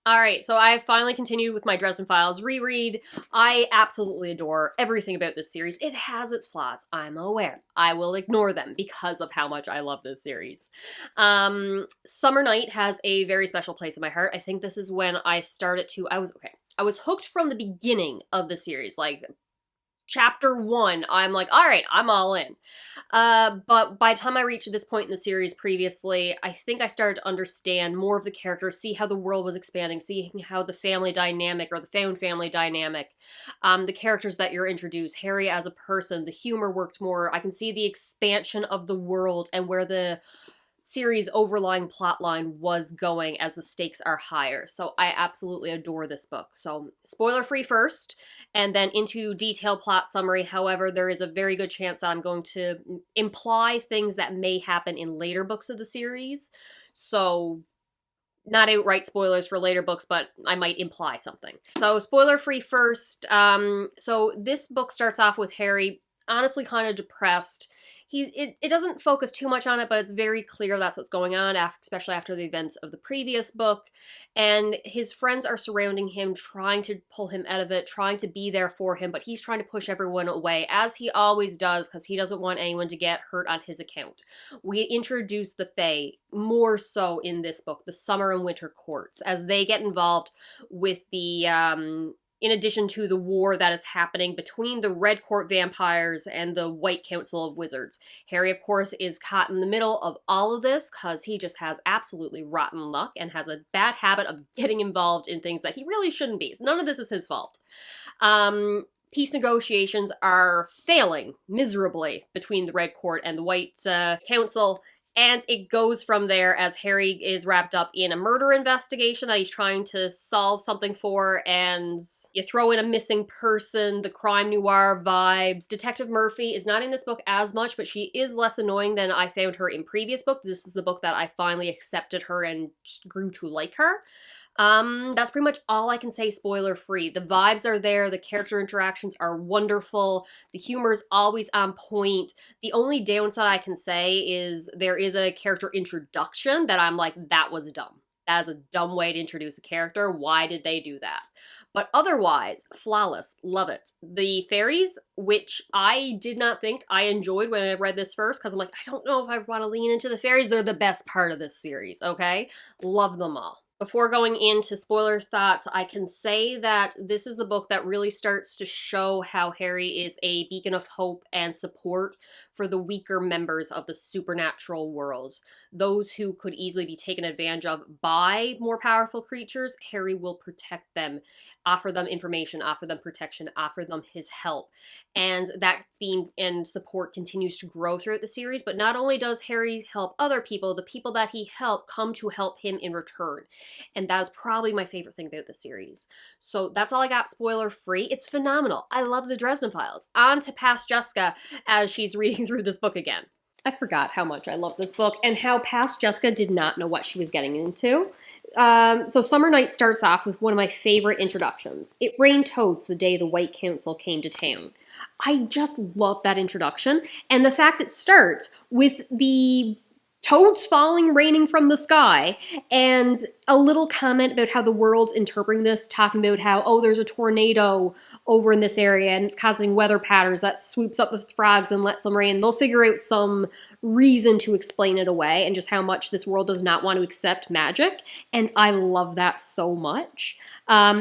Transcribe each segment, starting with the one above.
All right, so I finally continued with my Dresden Files reread. I absolutely adore everything about this series. It has its flaws, I'm aware. I will ignore them because of how much I love this series. Summer Night has a very special place in my heart. I think this is when I started to, I was hooked from the beginning of the series, like chapter 1, I'm like, all right, I'm all in. But by the time I reached this point in the series previously, I think I started to understand more of the characters, see how the world was expanding, seeing how the family dynamic, or the found family dynamic, the characters that you're introduced, Harry as a person, the humor worked more. I can see the expansion of the world and where the series' overlying plotline was going as the stakes are higher. So I absolutely adore this book. So spoiler free first, and then into detailed plot summary. However, there is a very good chance that I'm going to imply things that may happen in later books of the series. So not outright spoilers for later books, but I might imply something. So spoiler free first. So this book starts off with Harry honestly kind of depressed. It doesn't focus too much on it, but it's very clear that's what's going on, especially after the events of the previous book. And his friends are surrounding him, trying to pull him out of it, trying to be there for him, but he's trying to push everyone away, as he always does, because he doesn't want anyone to get hurt on his account. We introduce the Fae more so in this book, the Summer and Winter Courts, as they get involved with the in addition to the war that is happening between the Red Court vampires and the White Council of Wizards. Harry, of course, is caught in the middle of all of this because he just has absolutely rotten luck and has a bad habit of getting involved in things that he really shouldn't be. So none of this is his fault. Peace negotiations are failing miserably between the Red Court and the White Council. And it goes from there as Harry is wrapped up in a murder investigation that he's trying to solve something for, and you throw in a missing person, the crime noir vibes. Detective Murphy is not in this book as much, but she is less annoying than I found her in previous books. This is the book that I finally accepted her and grew to like her. That's pretty much all I can say spoiler free. The vibes are there, the character interactions are wonderful, the humor is always on point. The only downside I can say is there is a character introduction that I'm like, that was dumb. That is a dumb way to introduce a character. Why did they do that? But otherwise, flawless. Love it. The fairies, which I did not think I enjoyed when I read this first, because I'm like, I don't know if I want to lean into the fairies. They're the best part of this series, okay? Love them all. Before going into spoiler thoughts, I can say that this is the book that really starts to show how Harry is a beacon of hope and support for the weaker members of the supernatural world. Those who could easily be taken advantage of by more powerful creatures, Harry will protect them, offer them information, offer them protection, offer them his help. And that theme and support continues to grow throughout the series, but not only does Harry help other people, the people that he helped come to help him in return. And that is probably my favorite thing about the series. So that's all I got spoiler free. It's phenomenal. I love the Dresden Files. On to Past Jessica as she's reading through this book again. I forgot how much I love this book and how Past Jessica did not know what she was getting into. So Summer Night starts off with one of my favorite introductions. It rained toads the day the White Council came to town. I just love that introduction, and the fact it starts with the toads falling, raining from the sky, and a little comment about how the world's interpreting this, talking about how, oh, there's a tornado over in this area and it's causing weather patterns that swoops up the frogs and lets them rain. They'll figure out some reason to explain it away, and just how much this world does not want to accept magic, and I love that so much.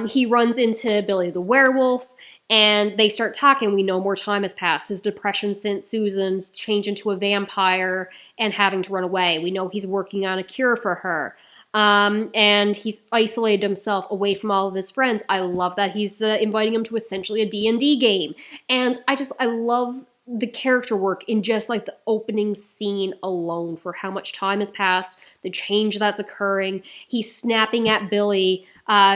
He runs into Billy the werewolf, and they start talking. We know more time has passed. His depression since Susan's change into a vampire and having to run away. We know he's working on a cure for her. And he's isolated himself away from all of his friends. I love that he's inviting him to essentially a D&D game. And I love the character work in just like the opening scene alone for how much time has passed, the change that's occurring. He's snapping at Billy,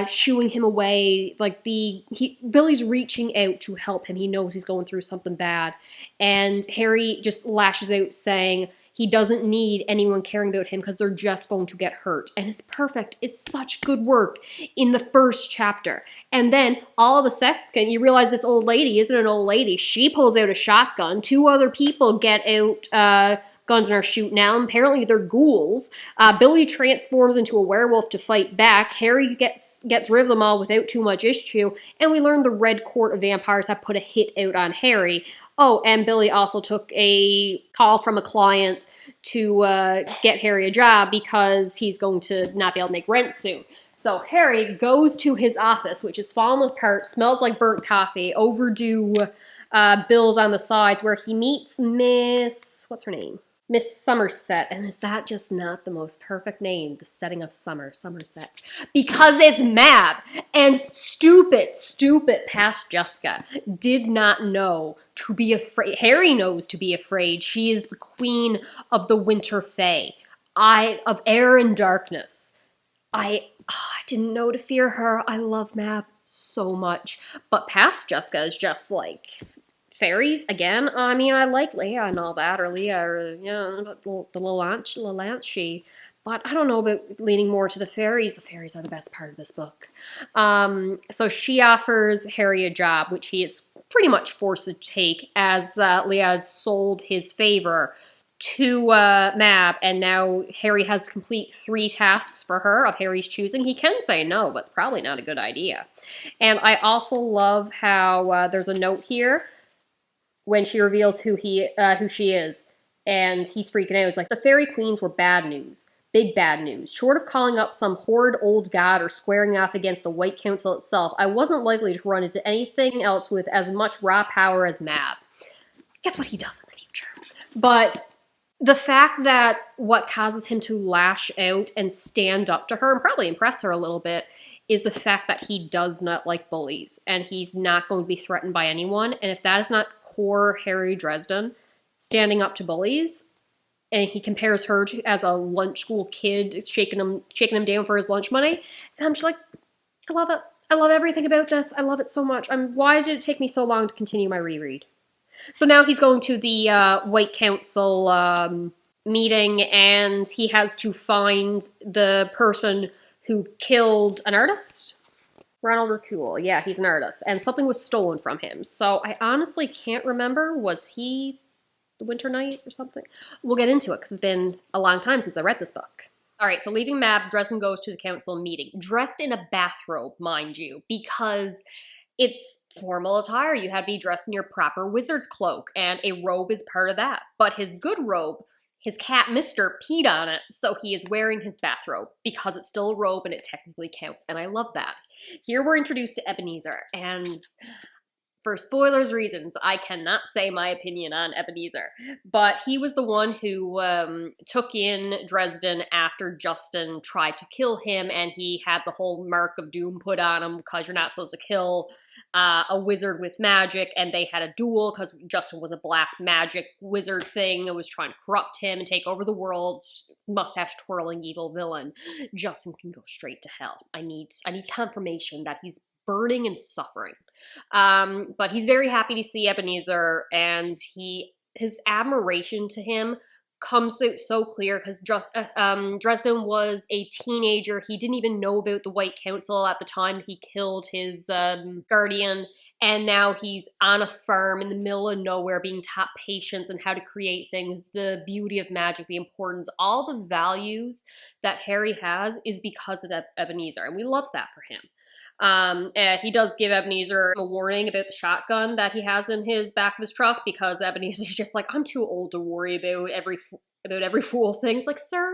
shooing him away. Like Billy's reaching out to help him. He knows he's going through something bad. And Harry just lashes out saying he doesn't need anyone caring about him because they're just going to get hurt. And it's perfect. It's such good work in the first chapter. And then all of a second, you realize this old lady isn't an old lady. She pulls out a shotgun. Two other people get out guns and are shooting at them. Apparently they're ghouls. Billy transforms into a werewolf to fight back. Harry gets rid of them all without too much issue, and we learn the Red Court of Vampires have put a hit out on Harry. Oh, and Billy also took a call from a client to get Harry a job because he's going to not be able to make rent soon. So Harry goes to his office, which is falling apart, smells like burnt coffee, overdue bills on the sides, where he meets what's her name? Miss Somerset. And is that just not the most perfect name? The setting of Somerset. Because it's Mab. And stupid past Jessica did not know to be afraid. Harry knows to be afraid. She is the queen of the Winter Fae. Of air and darkness. I didn't know to fear her. I love Mab so much. But past Jessica is just like fairies again. I mean, I like Leia and all that, or Leah, or the Lalanche. But I don't know about leaning more to the fairies. The fairies are the best part of this book. So she offers Harry a job, which he is pretty much forced to take, as Leah had sold his favor to Mab, and now Harry has to complete 3 tasks for her of Harry's choosing. He can say no, but it's probably not a good idea. And I also love how there's a note here when she reveals who she is, and he's freaking out. He's like, the fairy queens were bad news. Big bad news. Short of calling up some horrid old god or squaring off against the White Council itself, I wasn't likely to run into anything else with as much raw power as Mab. Guess what he does in the future? But the fact that what causes him to lash out and stand up to her and probably impress her a little bit is the fact that he does not like bullies and he's not going to be threatened by anyone. And if that is not core Harry Dresden standing up to bullies, and he compares her to as a lunch school kid shaking him down for his lunch money, and I'm just like, I love it. I love everything about this. I love it so much. Why did it take me so long to continue my reread? So now he's going to the White Council meeting, and he has to find the person who killed an artist? Ronald Raccoon. Yeah, he's an artist. And something was stolen from him. So I honestly can't remember. Was he the Winter Knight or something? We'll get into it because it's been a long time since I read this book. All right, so leaving Mab, Dresden goes to the council meeting. Dressed in a bathrobe, mind you, because it's formal attire. You had to be dressed in your proper wizard's cloak, and a robe is part of that. But his good robe, his cat Mister peed on it, so he is wearing his bathrobe because it's still a robe and it technically counts, and I love that. Here we're introduced to Ebenezer, and for spoilers reasons, I cannot say my opinion on Ebenezer, but he was the one who took in Dresden after Justin tried to kill him, and he had the whole mark of doom put on him because you're not supposed to kill a wizard with magic, and they had a duel because Justin was a black magic wizard thing and was trying to corrupt him and take over the world. Mustache-twirling evil villain. Justin can go straight to hell. I need confirmation that he's burning and suffering. But he's very happy to see Ebenezer, and his admiration to him comes out so clear because Dresden was a teenager. He didn't even know about the White Council at the time he killed his guardian, and now he's on a farm in the middle of nowhere being taught patience and how to create things, the beauty of magic, the importance, all the values that Harry has is because of Ebenezer, and we love that for him. And he does give Ebenezer a warning about the shotgun that he has in his back of his truck because Ebenezer's just like, I'm too old to worry about every fool thing. It's like, sir,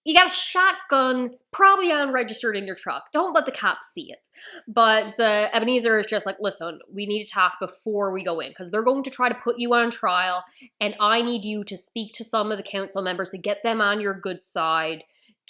you got a shotgun probably unregistered in your truck. Don't let the cops see it. But Ebenezer is just like, listen, we need to talk before we go in because they're going to try to put you on trial, and I need you to speak to some of the council members to get them on your good side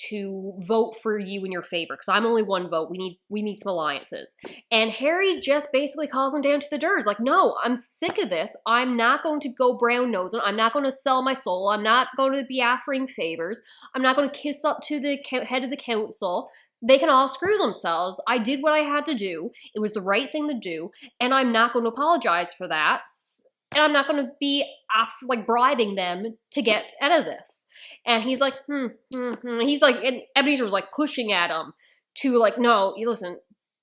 to vote for you in your favor, because I'm only one vote. We need some alliances. And Harry just basically calls him down to the dirt. He's like, no, I'm sick of this. I'm not going to go brown-nosing. I'm not going to sell my soul. I'm not going to be offering favors. I'm not going to kiss up to the head of the council. They can all screw themselves. I did what I had to do. It was the right thing to do, and I'm not going to apologize for that. And I'm not going to be bribing them to get out of this. And he's like, He's like, and Ebenezer was like pushing at him to like, no, you listen,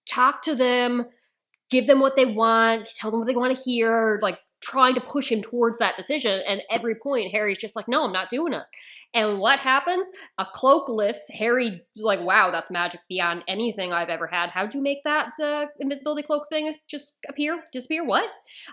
talk to them, give them what they want, tell them what they want to hear, like trying to push him towards that decision, and every point Harry's just like, no, I'm not doing it. And what happens? A cloak lifts. Harry's like, wow, that's magic beyond anything I've ever had. How'd you make that invisibility cloak thing just disappear? What?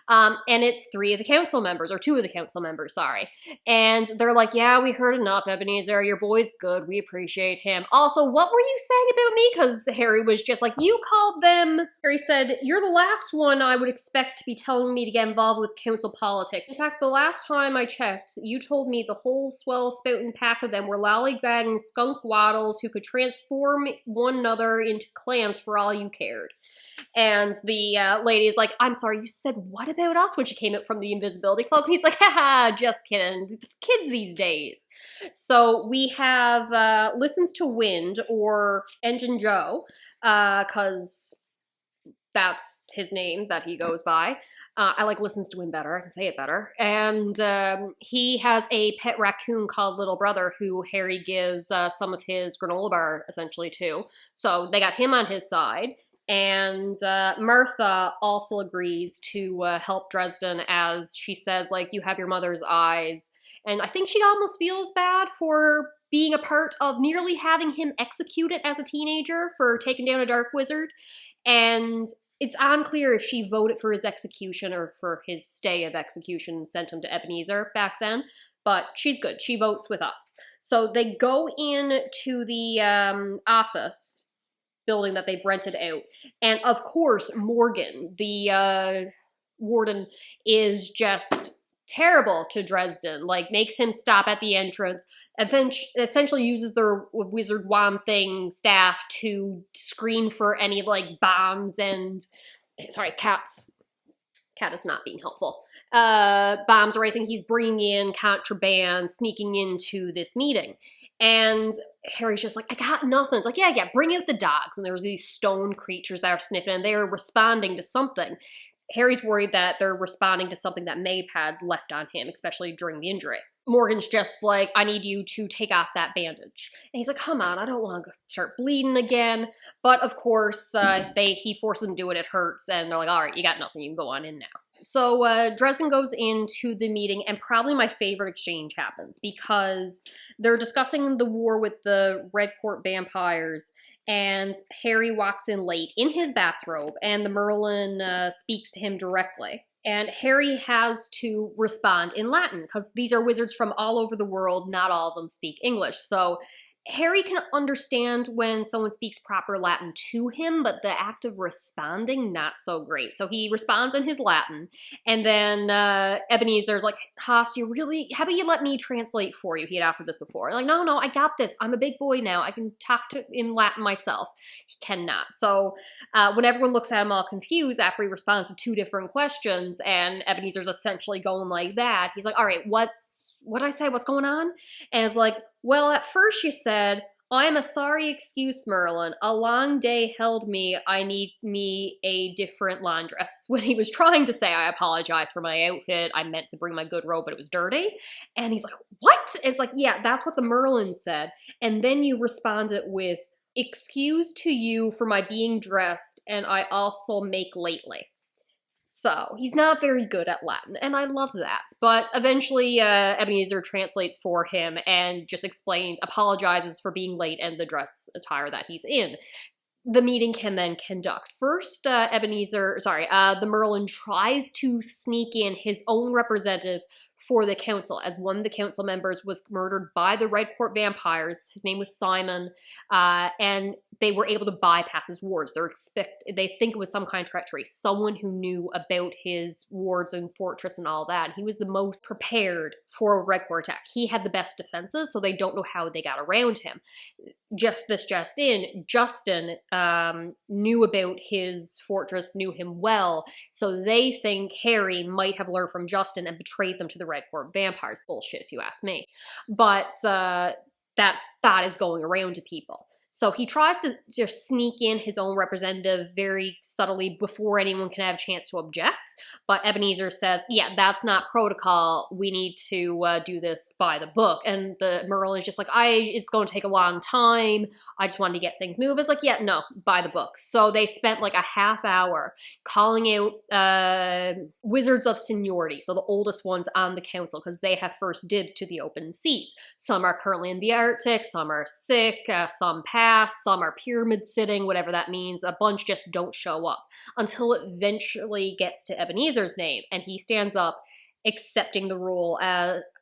And it's 3 of the council members, or 2 of the council members, sorry. And they're like, yeah, we heard enough, Ebenezer. Your boy's good. We appreciate him. Also, what were you saying about me? Because Harry was just like, you called them. Harry said, you're the last one I would expect to be telling me to get involved with council politics. In fact, the last time I checked, you told me the whole swell spouting pack of them were lollygagging skunk waddles who could transform one another into clams for all you cared. And the lady's like, I'm sorry, you said what about us? When she came out from the invisibility cloak. He's like, haha, just kidding. Kids these days. So we have Listens to Wind, or Engine Joe, because that's his name that he goes by. I like Listens to Wind better. I can say it better. And he has a pet raccoon called Little Brother, who Harry gives some of his granola bar, essentially, to. So they got him on his side. And Martha also agrees to help Dresden, as she says, like, you have your mother's eyes. And I think she almost feels bad for being a part of nearly having him executed as a teenager for taking down a dark wizard. And it's unclear if she voted for his execution or for his stay of execution and sent him to Ebenezer back then. But she's good. She votes with us. So they go in to the office building that they've rented out. And of course, Morgan, the warden, is just terrible to Dresden, like makes him stop at the entrance, essentially uses their wizard wand thing staff to screen for any like bombs and, sorry, cat is not being helpful, bombs or anything he's bringing in, contraband, sneaking into this meeting. And Harry's just like, I got nothing. It's like, yeah, bring out the dogs. And there's these stone creatures that are sniffing, and they're responding to something. Harry's worried that they're responding to something that Maeve had left on him, especially during the injury. Morgan's just like, I need you to take off that bandage. And he's like, come on, I don't want to start bleeding again. But of course, he forces him to do it, it hurts, and they're like, all right, you got nothing, you can go on in now. So Dresden goes into the meeting, and probably my favorite exchange happens, because they're discussing the war with the Red Court vampires, and Harry walks in late in his bathrobe, and the Merlin speaks to him directly. And Harry has to respond in Latin, because these are wizards from all over the world, not all of them speak English. So Harry can understand when someone speaks proper Latin to him, but the act of responding, not so great. So he responds in his Latin, and then Ebenezer's like, Haas, how about you let me translate for you? He had offered this before. Like, no, I got this. I'm a big boy now. I can talk in Latin myself. He cannot. So when everyone looks at him all confused after he responds to 2 different questions, and Ebenezer's essentially going like that, he's like, all right, what did I say? What's going on? And it's like, well, at first you said, I am a sorry excuse, Merlin. A long day held me. I need me a different laundress. When he was trying to say, I apologize for my outfit. I meant to bring my good robe, but it was dirty. And he's like, what? It's like, yeah, that's what the Merlin said. And then you responded with, excuse to you for my being dressed, and I also make lately. So he's not very good at Latin, and I love that. But eventually, Ebenezer translates for him and just apologizes for being late and the dress attire that he's in. The meeting can then conduct. First, the Merlin tries to sneak in his own representative for the council, as one of the council members was murdered by the Red Court vampires. His name was Simon, and they were able to bypass his wards. They think it was some kind of treachery, someone who knew about his wards and fortress and all that. He was the most prepared for a Red Court attack. He had the best defenses, so they don't know how they got around him. Justin knew about his fortress, knew him well, so they think Harry might have learned from Justin and betrayed them to the Red Court vampires. Bullshit, if you ask me. But that thought is going around to people. So he tries to just sneak in his own representative very subtly before anyone can have a chance to object. But Ebenezer says, yeah, that's not protocol. We need to do this by the book. And the Merlin is just like, it's going to take a long time. I just wanted to get things moving. It's like, yeah, no, by the book. So they spent like a half hour calling out wizards of seniority, so the oldest ones on the council, because they have first dibs to the open seats. Some are currently in the Arctic, some are sick, some pass, some are pyramid sitting, whatever that means. A bunch just don't show up until it eventually gets to Ebenezer's name, and he stands up accepting the role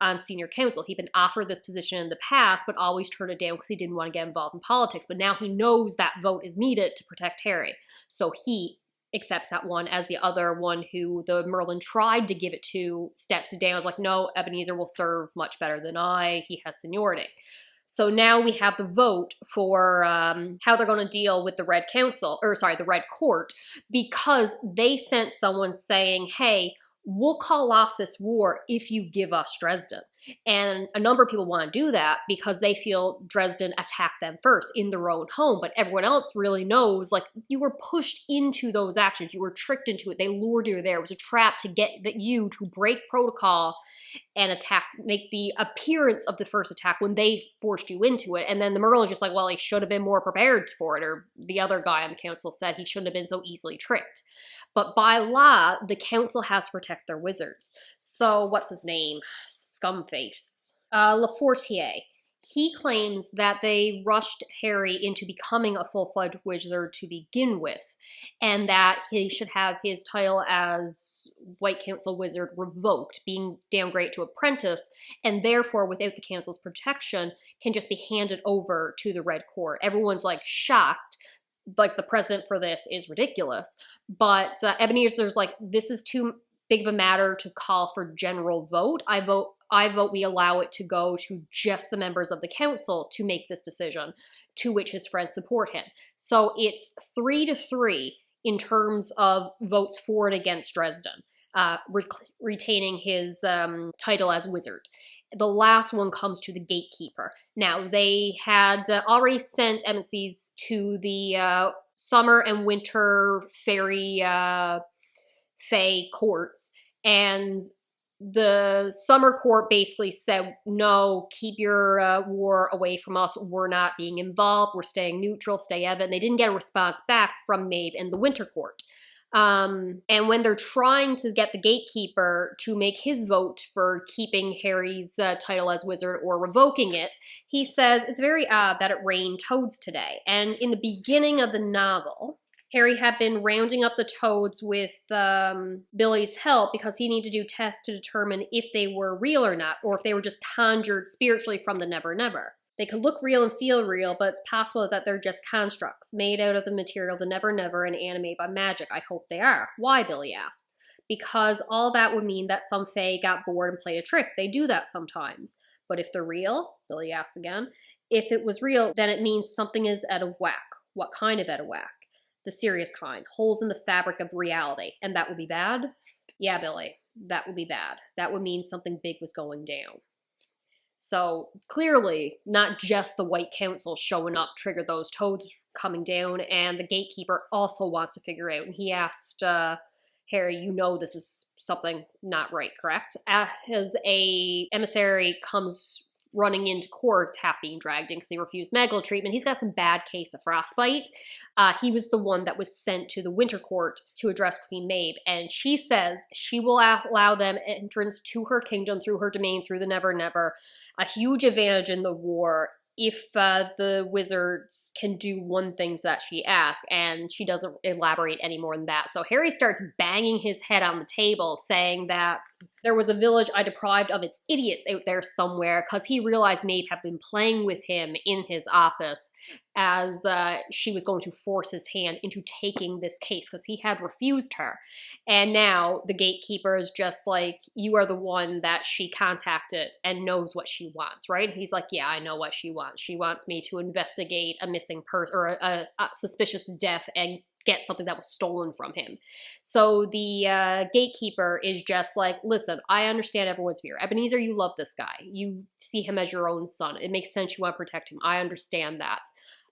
on senior council. He'd been offered this position in the past, but always turned it down because he didn't want to get involved in politics. But now he knows that vote is needed to protect Harry. So he accepts that one, as the other one who the Merlin tried to give it to steps down. Is like, no, Ebenezer will serve much better than I. He has seniority. So now we have the vote for how they're going to deal with the Red Council, or sorry, the Red Court, because they sent someone saying, hey, we'll call off this war if you give us Dresden. And a number of people want to do that because they feel Dresden attacked them first in their own home. But everyone else really knows, like, you were pushed into those actions. You were tricked into it. They lured you there. It was a trap to get you to break protocol and attack, make the appearance of the first attack when they forced you into it. And then the Merle is just like, well, he should have been more prepared for it. Or the other guy on the council said he shouldn't have been so easily tricked. But by law, the council has to protect their wizards. So what's his name? Scumface. Lafortier. He claims that they rushed Harry into becoming a full-fledged wizard to begin with, and that he should have his title as White Council Wizard revoked, being downgraded to apprentice, and therefore, without the council's protection, can just be handed over to the Red Court. Everyone's like shocked, like the precedent for this is ridiculous, but Ebenezer's like, this is too big of a matter to call for general vote. I vote we allow it to go to just the members of the council to make this decision, to which his friends support him. So it's 3-3 in terms of votes for and against Dresden, retaining his title as wizard. The last one comes to the gatekeeper. Now, they had already sent embassies to the summer and winter fairy fae courts, and the summer court basically said, no, keep your war away from us. We're not being involved. We're staying neutral. Stay out of it. And they didn't get a response back from Maeve and the winter court. And when they're trying to get the gatekeeper to make his vote for keeping Harry's title as wizard or revoking it, he says, it's very odd that it rained toads today. And in the beginning of the novel, Harry had been rounding up the toads with Billy's help because he needed to do tests to determine if they were real or not, or if they were just conjured spiritually from the Never Never. They could look real and feel real, but it's possible that they're just constructs made out of the material of the Never Never and animated by magic. I hope they are. Why, Billy asked. Because all that would mean that some fae got bored and played a trick. They do that sometimes. But if they're real, Billy asks again, if it was real, then it means something is out of whack. What kind of out of whack? The serious kind. Holes in the fabric of reality. And that would be bad? Yeah, Billy, that would be bad. That would mean something big was going down. So clearly, not just the White Council showing up triggered those toads coming down, and the gatekeeper also wants to figure out. And he asked Harry, you know this is something not right, correct? As a emissary comes running into court, half being dragged in because he refused medical treatment. He's got some bad case of frostbite. He was the one that was sent to the Winter Court to address Queen Maeve, and she says she will allow them entrance to her kingdom through her domain, through the Never Never, a huge advantage in the war if the wizards can do one thing that she asks, and she doesn't elaborate any more than that. So Harry starts banging his head on the table, saying that there was a village I deprived of its idiot out there somewhere, because he realized Maeve had been playing with him in his office as she was going to force his hand into taking this case, because he had refused her. And now the gatekeeper is just like, you are the one that she contacted and knows what she wants, right? And he's like, yeah, I know what she wants. She wants me to investigate a missing person or a suspicious death and get something that was stolen from him. So the gatekeeper is just like, listen, I understand everyone's fear. Ebenezer, you love this guy. You see him as your own son. It makes sense you want to protect him. I understand that.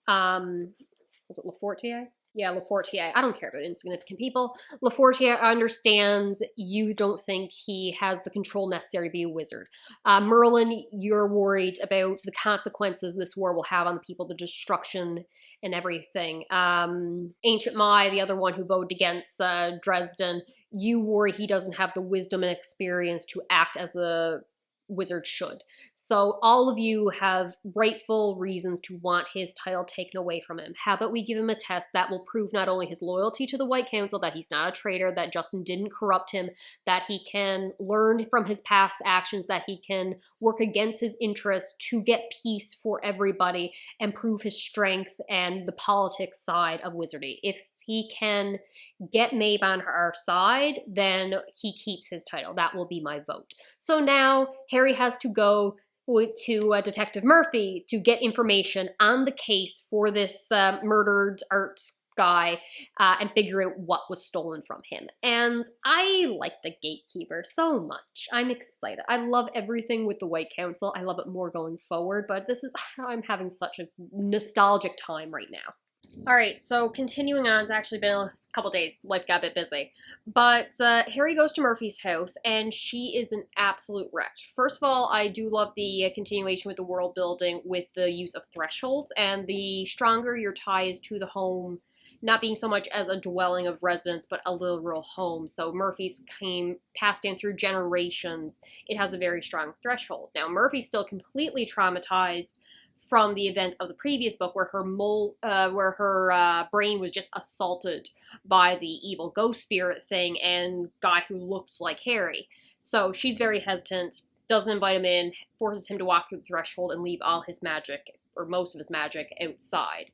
Was it Lafortier? Yeah, Lafortier. I don't care about insignificant people. Lafortier understands you don't think he has the control necessary to be a wizard. Merlin, you're worried about the consequences this war will have on the people, the destruction and everything. Ancient Mai, the other one who voted against Dresden, you worry he doesn't have the wisdom and experience to act as a wizard should. So all of you have rightful reasons to want his title taken away from him. How about we give him a test that will prove not only his loyalty to the White Council, that he's not a traitor, that Justin didn't corrupt him, that he can learn from his past actions, that he can work against his interests to get peace for everybody and prove his strength and the politics side of wizardry. If he can get Maeve on our side, then he keeps his title. That will be my vote. So now Harry has to go to Detective Murphy to get information on the case for this murdered arts guy and figure out what was stolen from him. And I like the Gatekeeper so much. I'm excited. I love everything with the White Council. I love it more going forward, but I'm having such a nostalgic time right now. All right, so continuing on, it's actually been a couple days. Life got a bit busy. But Harry goes to Murphy's house, and she is an absolute wreck. First of all, I do love the continuation with the world building with the use of thresholds, and the stronger your tie is to the home, not being so much as a dwelling of residence, but a literal home. So Murphy's passed down through generations. It has a very strong threshold. Now, Murphy's still completely traumatized from the event of the previous book where her brain was just assaulted by the evil ghost spirit thing and guy who looks like Harry. So she's very hesitant, doesn't invite him in, forces him to walk through the threshold and leave all his magic, or most of his magic, outside.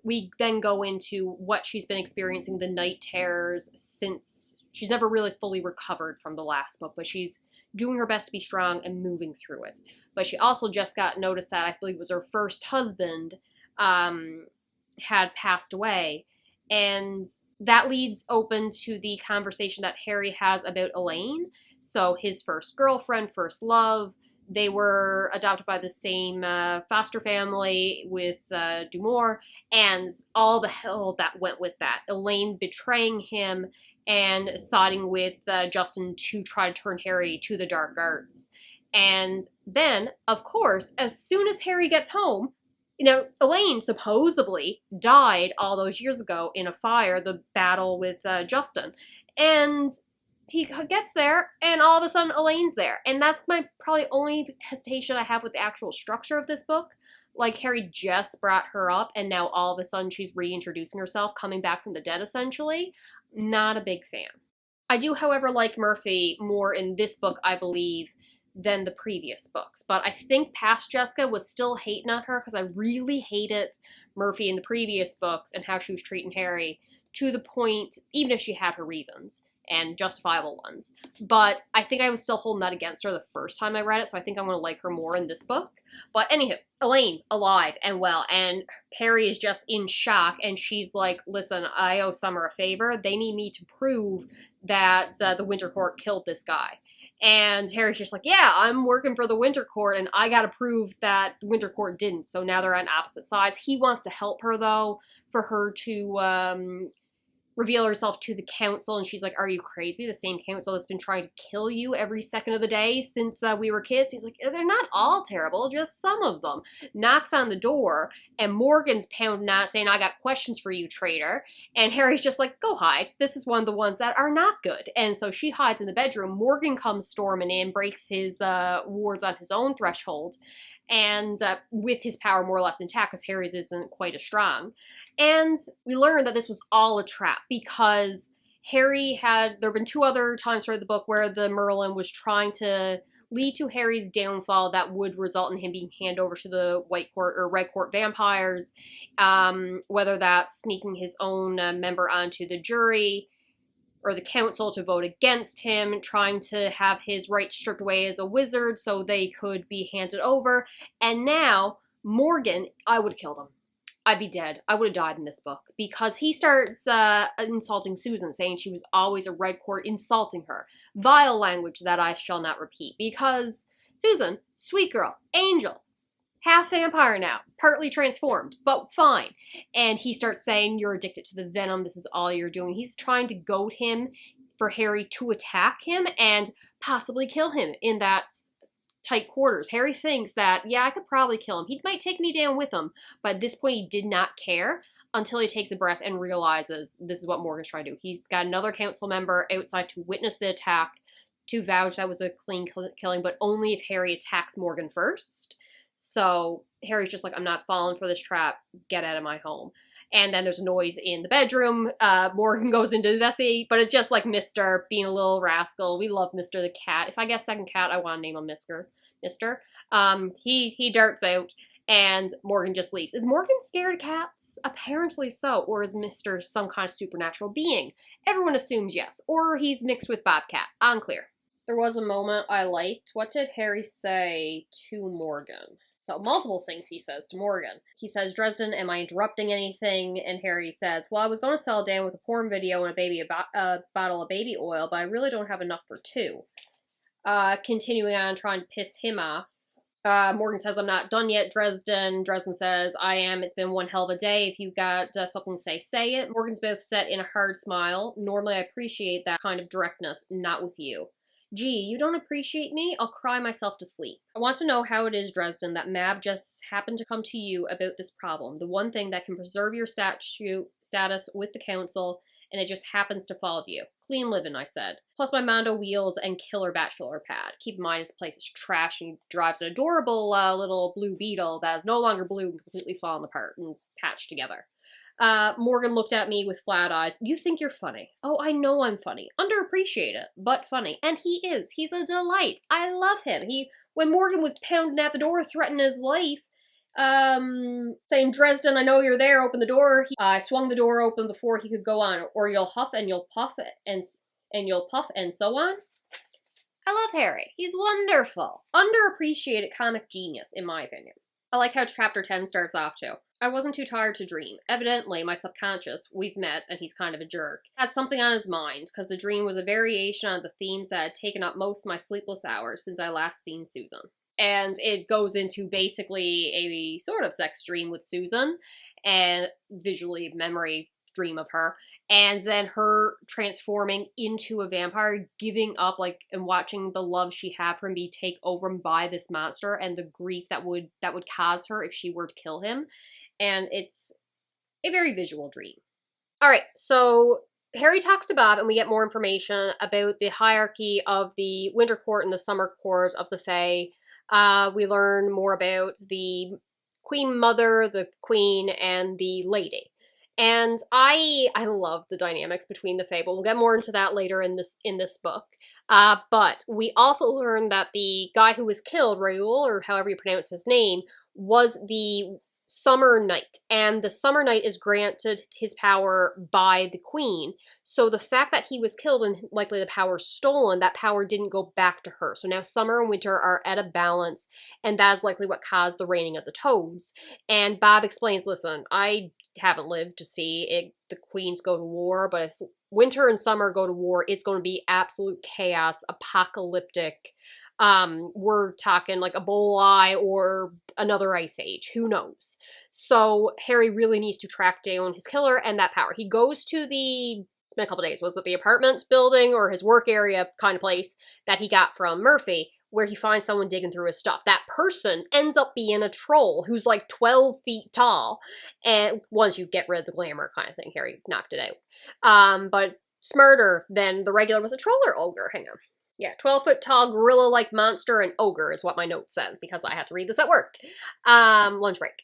We then go into what she's been experiencing, the night terrors, since she's never really fully recovered from the last book, but she's doing her best to be strong and moving through it. But she also just got notice that I believe it was her first husband had passed away. And that leads open to the conversation that Harry has about Elaine. So his first girlfriend, first love, they were adopted by the same foster family with Dumore, and all the hell that went with that. Elaine betraying him and siding with Justin to try to turn Harry to the dark arts. And then, of course, as soon as Harry gets home, Elaine supposedly died all those years ago in a fire, the battle with Justin. And he gets there, and all of a sudden Elaine's there. And that's my probably only hesitation I have with the actual structure of this book. Like, Harry just brought her up, and now all of a sudden she's reintroducing herself, coming back from the dead, essentially. Not a big fan. I do, however, like Murphy more in this book, I believe, than the previous books. But I think past Jessica was still hating on her, because I really hated Murphy in the previous books and how she was treating Harry, to the point, even if she had her reasons, and justifiable ones. But I think I was still holding that against her the first time I read it, so I think I'm going to like her more in this book. But anywho, Elaine, alive and well, and Harry is just in shock, and she's like, listen, I owe Summer a favor. They need me to prove that the Winter Court killed this guy. And Harry's just like, yeah, I'm working for the Winter Court, and I gotta prove that the Winter Court didn't. So now they're on opposite sides. He wants to help her, though, for her to reveal herself to the council, and she's like, are you crazy? The same council that's been trying to kill you every second of the day since we were kids? He's like, they're not all terrible, just some of them. Knocks on the door, and Morgan's pounding out saying, I got questions for you, traitor. And Harry's just like, go hide. This is one of the ones that are not good. And so she hides in the bedroom. Morgan comes storming in, breaks his wards on his own threshold, and with his power more or less intact, because Harry's isn't quite as strong. And we learned that this was all a trap, because there have been two other times throughout the book where the Merlin was trying to lead to Harry's downfall that would result in him being handed over to the White Court or Red Court vampires, whether that's sneaking his own member onto the jury, or the council to vote against him, trying to have his rights stripped away as a wizard so they could be handed over. And now, Morgan, I would have killed him. I'd be dead. I would have died in this book. Because he starts insulting Susan, saying she was always a Red Court, insulting her. Vile language that I shall not repeat. Because Susan, sweet girl, angel, half vampire now, partly transformed, but fine. And he starts saying, you're addicted to the venom, this is all you're doing. He's trying to goad him for Harry to attack him and possibly kill him in that tight quarters. Harry thinks that, yeah, I could probably kill him. He might take me down with him, but at this point he did not care until he takes a breath and realizes this is what Morgan's trying to do. He's got another council member outside to witness the attack, to vouch that was a clean killing, but only if Harry attacks Morgan first. So Harry's just like, I'm not falling for this trap, get out of my home. And then there's a noise in the bedroom. Morgan goes into investigate, but it's just like Mr. being a little rascal. We love Mr. the cat. If I get a second cat, I want to name him Mr. He darts out, and Morgan just leaves. Is Morgan scared of cats? Apparently so. Or is Mr. some kind of supernatural being? Everyone assumes yes. Or he's mixed with Bobcat. Unclear. There was a moment I liked. What did Harry say to Morgan? So multiple things he says to Morgan. He says, Dresden, am I interrupting anything? And Harry says, well, I was going to settle down with a porn video and a bottle of baby oil, but I really don't have enough for two. Continuing on, trying to piss him off. Morgan says, I'm not done yet, Dresden. Dresden says, I am. It's been one hell of a day. If you've got something to say it. Morgan's both set in a hard smile. Normally I appreciate that kind of directness, not with you. Gee, you don't appreciate me? I'll cry myself to sleep. I want to know how it is, Dresden, that Mab just happened to come to you about this problem. The one thing that can preserve your status with the council, and it just happens to fall of you. Clean living, I said. Plus my Mondo wheels and killer bachelor pad. Keep in mind his place is trash and he drives an adorable little blue Beetle that is no longer blue and completely fallen apart and patched together. Morgan looked at me with flat eyes. You think you're funny. Oh, I know I'm funny. Underappreciated, but funny. And he is. He's a delight. I love him. When Morgan was pounding at the door, threatening his life, saying, Dresden, I know you're there, open the door. I swung the door open before he could go on. Or you'll huff and you'll puff and you'll puff and so on. I love Harry. He's wonderful. Underappreciated comic genius, in my opinion. I like how chapter 10 starts off too. I wasn't too tired to dream. Evidently, my subconscious, we've met, and he's kind of a jerk, had something on his mind, because the dream was a variation on the themes that had taken up most of my sleepless hours since I last seen Susan. And it goes into basically a sort of sex dream with Susan, and visually memory dream of her, and then her transforming into a vampire, giving up, and watching the love she had for him be taken over by this monster, and the grief that would cause her if she were to kill him. And it's a very visual dream. Alright, so Harry talks to Bob, and we get more information about the hierarchy of the Winter Court and the Summer Court of the Fae. We learn more about the Queen Mother, the Queen, and the Lady. And I love the dynamics between the Fae, but we'll get more into that later in this book. But we also learn that the guy who was killed, Raoul, or however you pronounce his name, was the Summer Knight, and the Summer Knight is granted his power by the Queen. So the fact that he was killed and likely the power stolen, that power didn't go back to her. So now summer and winter are at a balance, and that is likely what caused the reigning of the Toads. And Bob explains, listen, I haven't lived to see the Queens go to war, but if winter and summer go to war, it's going to be absolute chaos, apocalyptic. We're talking like Ebola or another ice age. Who knows? So Harry really needs to track down his killer and that power. He goes to it's been a couple days. Was it the apartment building or his work area kind of place that he got from Murphy, where he finds someone digging through his stuff. That person ends up being a troll who's like 12 feet tall. And once you get rid of the glamour kind of thing, Harry knocked it out. But smarter than the regular. Was a troll or ogre? Hang on. Yeah, 12-foot tall, gorilla-like monster and ogre is what my note says, because I had to read this at work. Lunch break.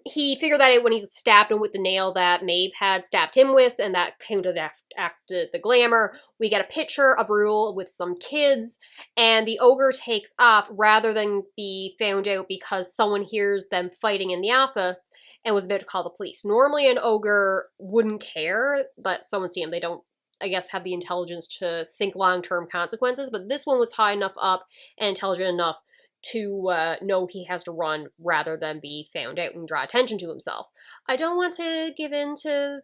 He figured that out when he stabbed him with the nail that Maeve had stabbed him with, and that counteracted the glamour. We get a picture of Rule with some kids, and the ogre takes off rather than be found out because someone hears them fighting in the office and was about to call the police. Normally an ogre wouldn't care that someone see him. They don't, I guess, have the intelligence to think long-term consequences, but this one was high enough up and intelligent enough to know he has to run rather than be found out and draw attention to himself. I don't want to give in to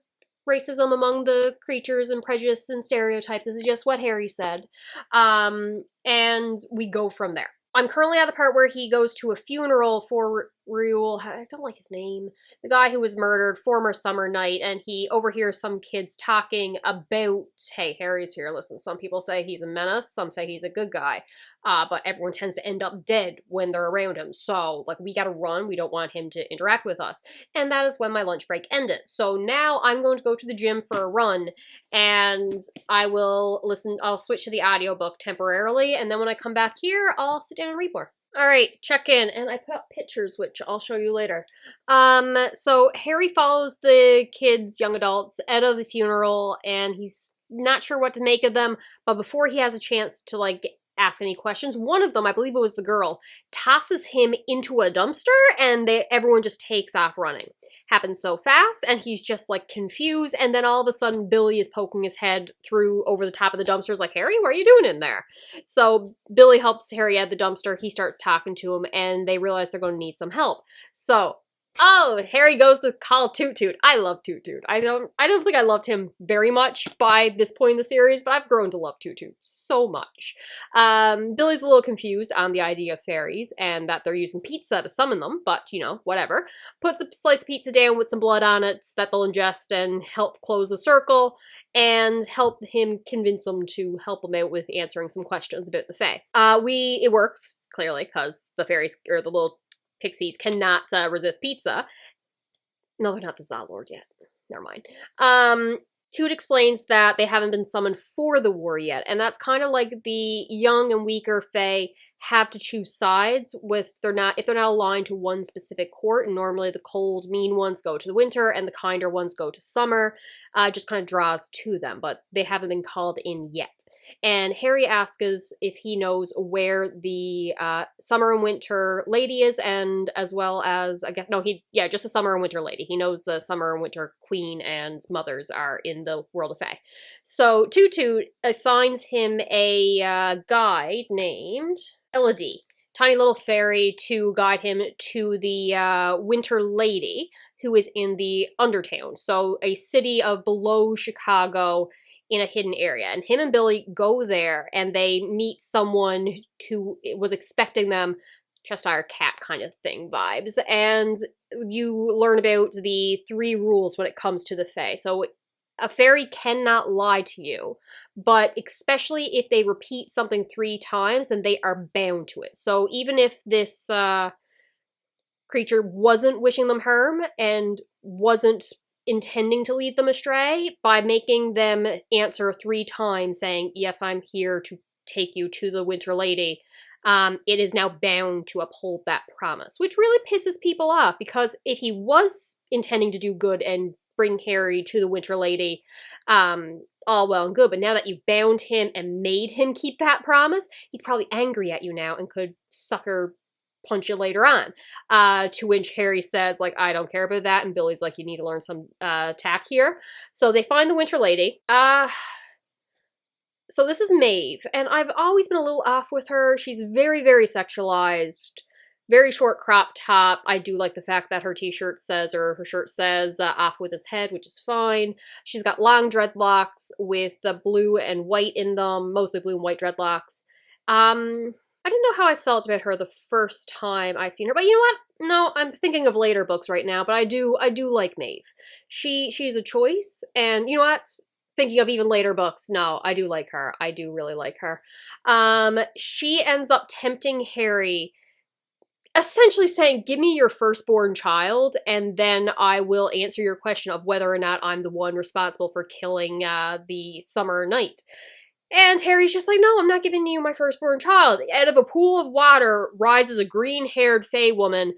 racism among the creatures and prejudice and stereotypes. This is just what Harry said. And we go from there. I'm currently at the part where he goes to a funeral for Rule. I don't like his name. The guy who was murdered, former summer night, and he overhears some kids talking about, hey, Harry's here. Listen, some people say he's a menace, some say he's a good guy, but everyone tends to end up dead when they're around him. So, like, we gotta run. We don't want him to interact with us. And that is when my lunch break ended. So now I'm going to go to the gym for a run, and I'll switch to the audiobook temporarily, and then when I come back here, I'll sit down and read more. Alright, check in, and I put up pictures, which I'll show you later. So Harry follows the kids, young adults, out of the funeral, and he's not sure what to make of them, but before he has a chance to, like, ask any questions, one of them, I believe it was the girl, tosses him into a dumpster, and everyone just takes off running. Happens so fast, and he's just, like, confused, and then all of a sudden Billy is poking his head through over the top of the dumpster, like, Harry, what are you doing in there? So Billy helps Harry out of the dumpster, he starts talking to him, and they realize they're going to need some help. So, Harry goes to call Toot Toot. I love Toot Toot. I don't think I loved him very much by this point in the series, but I've grown to love Toot Toot so much. Billy's a little confused on the idea of fairies and that they're using pizza to summon them, but, you know, whatever. Puts a slice of pizza down with some blood on it that they'll ingest and help close the circle and help him convince them to help him out with answering some questions about the Fae. It works, clearly, because the fairies, or the little pixies, cannot resist pizza. No, they're not the Zalord yet. Never mind. Toot explains that they haven't been summoned for the war yet, and that's kind of like the young and weaker Fae have to choose sides if they're not aligned to one specific court, and normally the cold, mean ones go to the winter, and the kinder ones go to summer. Just kind of draws to them, but they haven't been called in yet. And Harry asks us if he knows where the summer and winter lady is, and as well as, just the summer and winter lady. He knows the summer and winter queen and mothers are in the world of Fae. So Toot Toot assigns him a guide named Elodie, tiny little fairy, to guide him to the winter lady, who is in the Undertown, so a city of below Chicago, in a hidden area. And him and Billy go there, and they meet someone who was expecting them, Cheshire Cat kind of thing vibes, and you learn about the 3 rules when it comes to the Fae. So a fairy cannot lie to you, but especially if they repeat something 3 times, then they are bound to it. So even if this creature wasn't wishing them harm and wasn't intending to lead them astray, by making them answer 3 times saying, yes, I'm here to take you to the Winter Lady, it is now bound to uphold that promise, which really pisses people off, because if he was intending to do good and bring Harry to the Winter Lady, all well and good, but now that you've bound him and made him keep that promise, he's probably angry at you now and could sucker punch you later on. To which Harry says, like, I don't care about that, and Billy's like, you need to learn some tact here. So they find the Winter Lady. So this is Maeve, and I've always been a little off with her. She's very, very sexualized, very short crop top. I do like the fact that her shirt says off with his head, which is fine. She's got long dreadlocks with the blue and white in them, mostly blue and white dreadlocks. I didn't know how I felt about her the first time I seen her, but you know what? No, I'm thinking of later books right now, but I do like Maeve. She's a choice, and you know what? Thinking of even later books, no, I do like her. I do really like her. She ends up tempting Harry, essentially saying, give me your firstborn child, and then I will answer your question of whether or not I'm the one responsible for killing the summer night. And Harry's just like, no, I'm not giving you my firstborn child. Out of a pool of water rises a green-haired Fae woman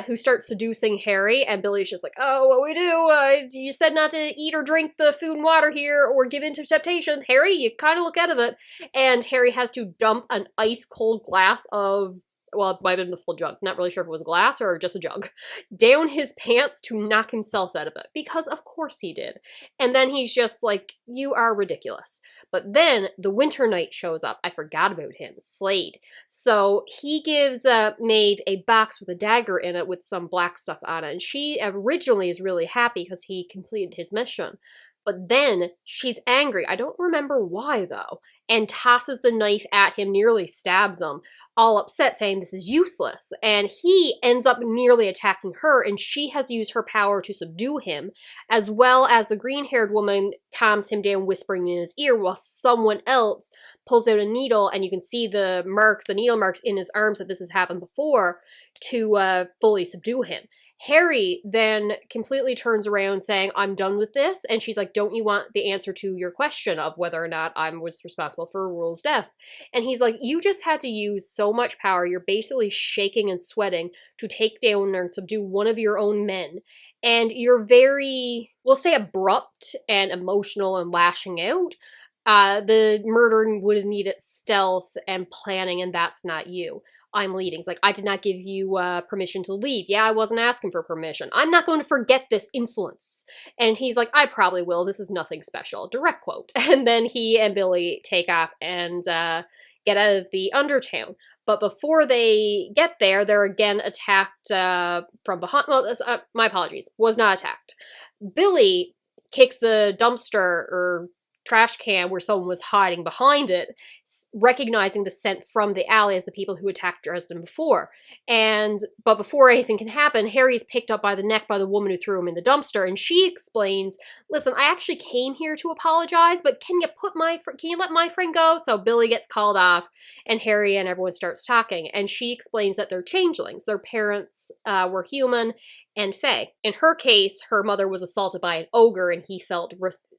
who starts seducing Harry, and Billy's just like, oh, what we do? You said not to eat or drink the food and water here or give in to temptation. Harry, you kind of look out of it. And Harry has to dump an ice-cold glass of, well, it might have been the full jug, not really sure if it was glass or just a jug, down his pants to knock himself out of it, because of course he did. And then he's just like, you are ridiculous. But then the Winter Knight shows up. I forgot about him, Slade. So he gives Maeve a box with a dagger in it with some black stuff on it, and she originally is really happy because he completed his mission. But then she's angry. I don't remember why though, and tosses the knife at him, nearly stabs him, all upset, saying this is useless. And he ends up nearly attacking her, and she has used her power to subdue him, as well as the green-haired woman calms him down, whispering in his ear, while someone else pulls out a needle, and you can see the needle marks in his arms that this has happened before, to fully subdue him. Harry then completely turns around saying, I'm done with this. And she's like, don't you want the answer to your question of whether or not I was responsible for Rule's death? And he's like, you just had to use so much power. You're basically shaking and sweating to take down and subdue one of your own men. And you're very, we'll say, abrupt and emotional and lashing out. The murder would have needed stealth and planning, and that's not you. I'm leading. It's like, I did not give you permission to lead. Yeah, I wasn't asking for permission. I'm not going to forget this insolence. And he's like, I probably will. This is nothing special. Direct quote. And then he and Billy take off and get out of the Undertown. But before they get there, they're again attacked from behind. Well, my apologies. Was not attacked. Billy kicks the dumpster or trash can where someone was hiding behind it, recognizing the scent from the alley as the people who attacked Dresden before. But before anything can happen, Harry's picked up by the neck by the woman who threw him in the dumpster, and she explains, listen, I actually came here to apologize, but can you let my friend go? So Billy gets called off, and Harry and everyone starts talking, and she explains that they're changelings. Their parents were human and fae. In her case, her mother was assaulted by an ogre, and he felt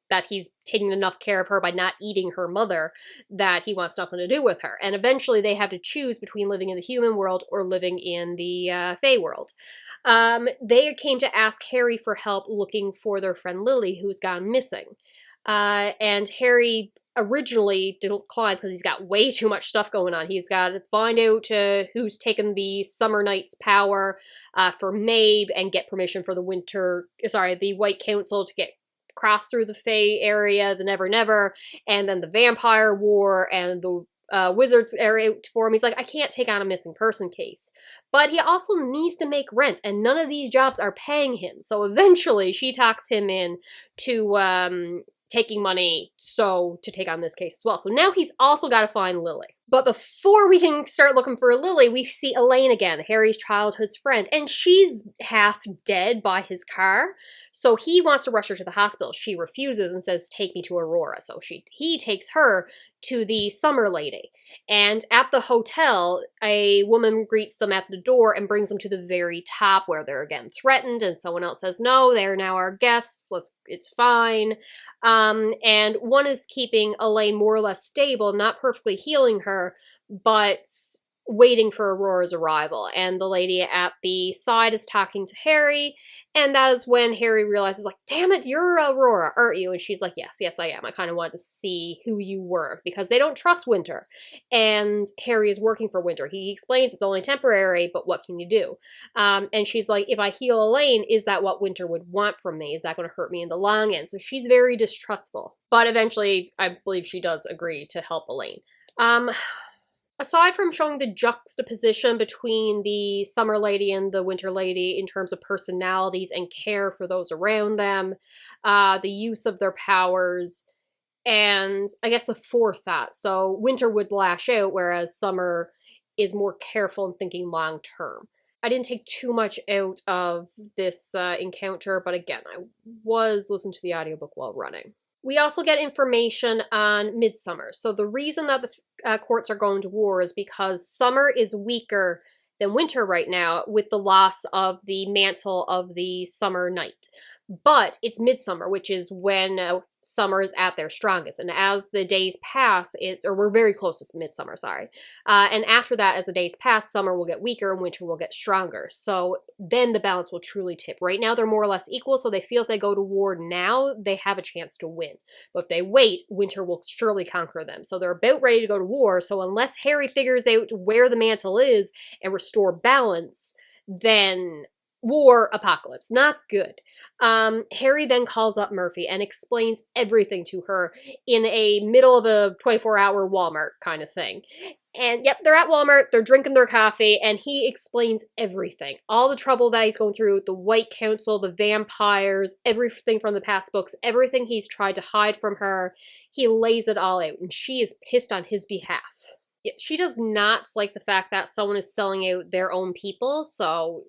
that he's taking enough care of her by not eating her mother that he wants nothing to do with her. And eventually they have to choose between living in the human world or living in the fae world. They came to ask Harry for help looking for their friend Lily, who's gone missing. And Harry originally declines because he's got way too much stuff going on. He's got to find out who's taken the Summer Knight's power for Mabe and get permission for the White Council to get cross through the Fae area, the Never Never, and then the Vampire War and the Wizards area for him. He's like, I can't take on a missing person case. But he also needs to make rent, and none of these jobs are paying him. So eventually she talks him in to taking money to take on this case as well. So now he's also got to find Lily. But before we can start looking for Lily, we see Elaine again, Harry's childhood's friend, and she's half dead by his car. So he wants to rush her to the hospital. She refuses and says, take me to Aurora. So he takes her to the Summer Lady. And at the hotel, a woman greets them at the door and brings them to the very top where they're again threatened. And someone else says, no, they're now our guests. It's fine. And one is keeping Elaine more or less stable, not perfectly healing her, but waiting for Aurora's arrival. And the lady at the side is talking to Harry, and that is when Harry realizes, like, damn it, you're Aurora, aren't you? And she's like, yes, I am. I kind of wanted to see who you were, because they don't trust Winter. And Harry is working for Winter. He explains it's only temporary, but what can you do? And she's like, if I heal Elaine, is that what Winter would want from me? Is that going to hurt me in the long end? So she's very distrustful. But eventually, I believe she does agree to help Elaine. Aside from showing the juxtaposition between the Summer Lady and the Winter Lady in terms of personalities and care for those around them, the use of their powers, and I guess the forethought. So Winter would lash out, whereas Summer is more careful and thinking long term. I didn't take too much out of this encounter, but again, I was listening to the audiobook while running. We also get information on Midsummer. So the reason that the courts are going to war is because Summer is weaker than Winter right now with the loss of the mantle of the Summer Knight. But it's Midsummer, which is when Summer is at their strongest. And as the days pass, we're very close to Midsummer, sorry. And after that, as the days pass, Summer will get weaker and Winter will get stronger. So then the balance will truly tip. Right now, they're more or less equal, so they feel if they go to war now, they have a chance to win. But if they wait, Winter will surely conquer them. So they're about ready to go to war, so unless Harry figures out where the mantle is and restore balance, then war, apocalypse. Not good. Harry then calls up Murphy and explains everything to her in a middle of a 24-hour Walmart kind of thing. And yep, they're at Walmart, they're drinking their coffee, and he explains everything. All the trouble that he's going through, the White Council, the vampires, everything from the past books, everything he's tried to hide from her. He lays it all out, and she is pissed on his behalf. She does not like the fact that someone is selling out their own people, so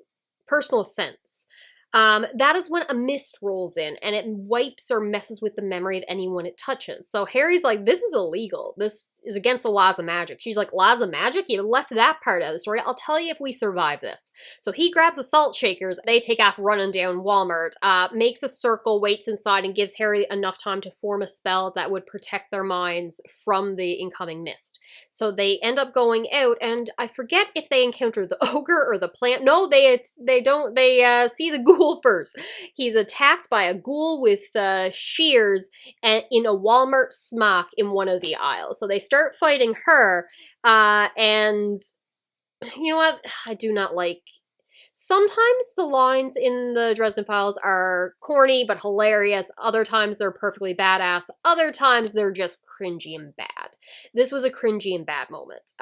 personal offense. That is when a mist rolls in, and it wipes or messes with the memory of anyone it touches. So Harry's like, this is illegal. This is against the laws of magic. She's like, laws of magic? You left that part out of the story. I'll tell you if we survive this. So he grabs the salt shakers. They take off running down Walmart, makes a circle, waits inside, and gives Harry enough time to form a spell that would protect their minds from the incoming mist. So they end up going out, and I forget if they encounter the ogre or the plant. No, they don't. They see the ghoul first. He's attacked by a ghoul with shears and in a Walmart smock in one of the aisles. So they start fighting her, and you know what? I do not like. Sometimes the lines in the Dresden Files are corny but hilarious. Other times they're perfectly badass. Other times they're just cringy and bad. This was a cringy and bad moment.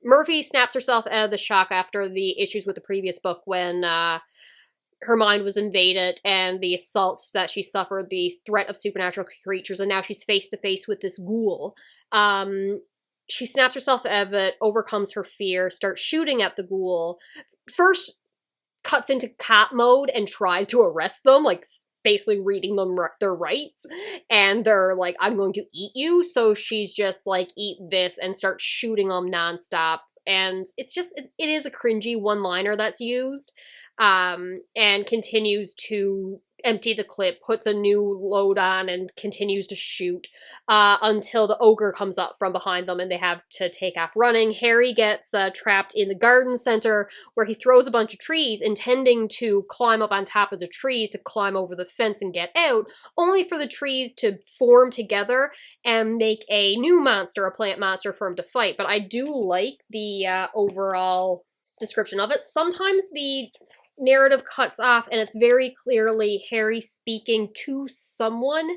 Murphy snaps herself out of the shock after the issues with the previous book when her mind was invaded and the assaults that she suffered, the threat of supernatural creatures, and now she's face to face with this ghoul. She snaps herself out of it, overcomes her fear, starts shooting at the ghoul. First cuts into cop mode and tries to arrest them, like basically reading them their rights, and they're like, I'm going to eat you. So she's just like, eat this, and starts shooting them nonstop. And it's just, it is a cringy one-liner that's used. And continues to empty the clip, puts a new load on, and continues to shoot until the ogre comes up from behind them and they have to take off running. Harry gets trapped in the garden center where he throws a bunch of trees, intending to climb up on top of the trees to climb over the fence and get out, only for the trees to form together and make a new monster, a plant monster for him to fight. But I do like the overall description of it. Sometimes the narrative cuts off and it's very clearly Harry speaking to someone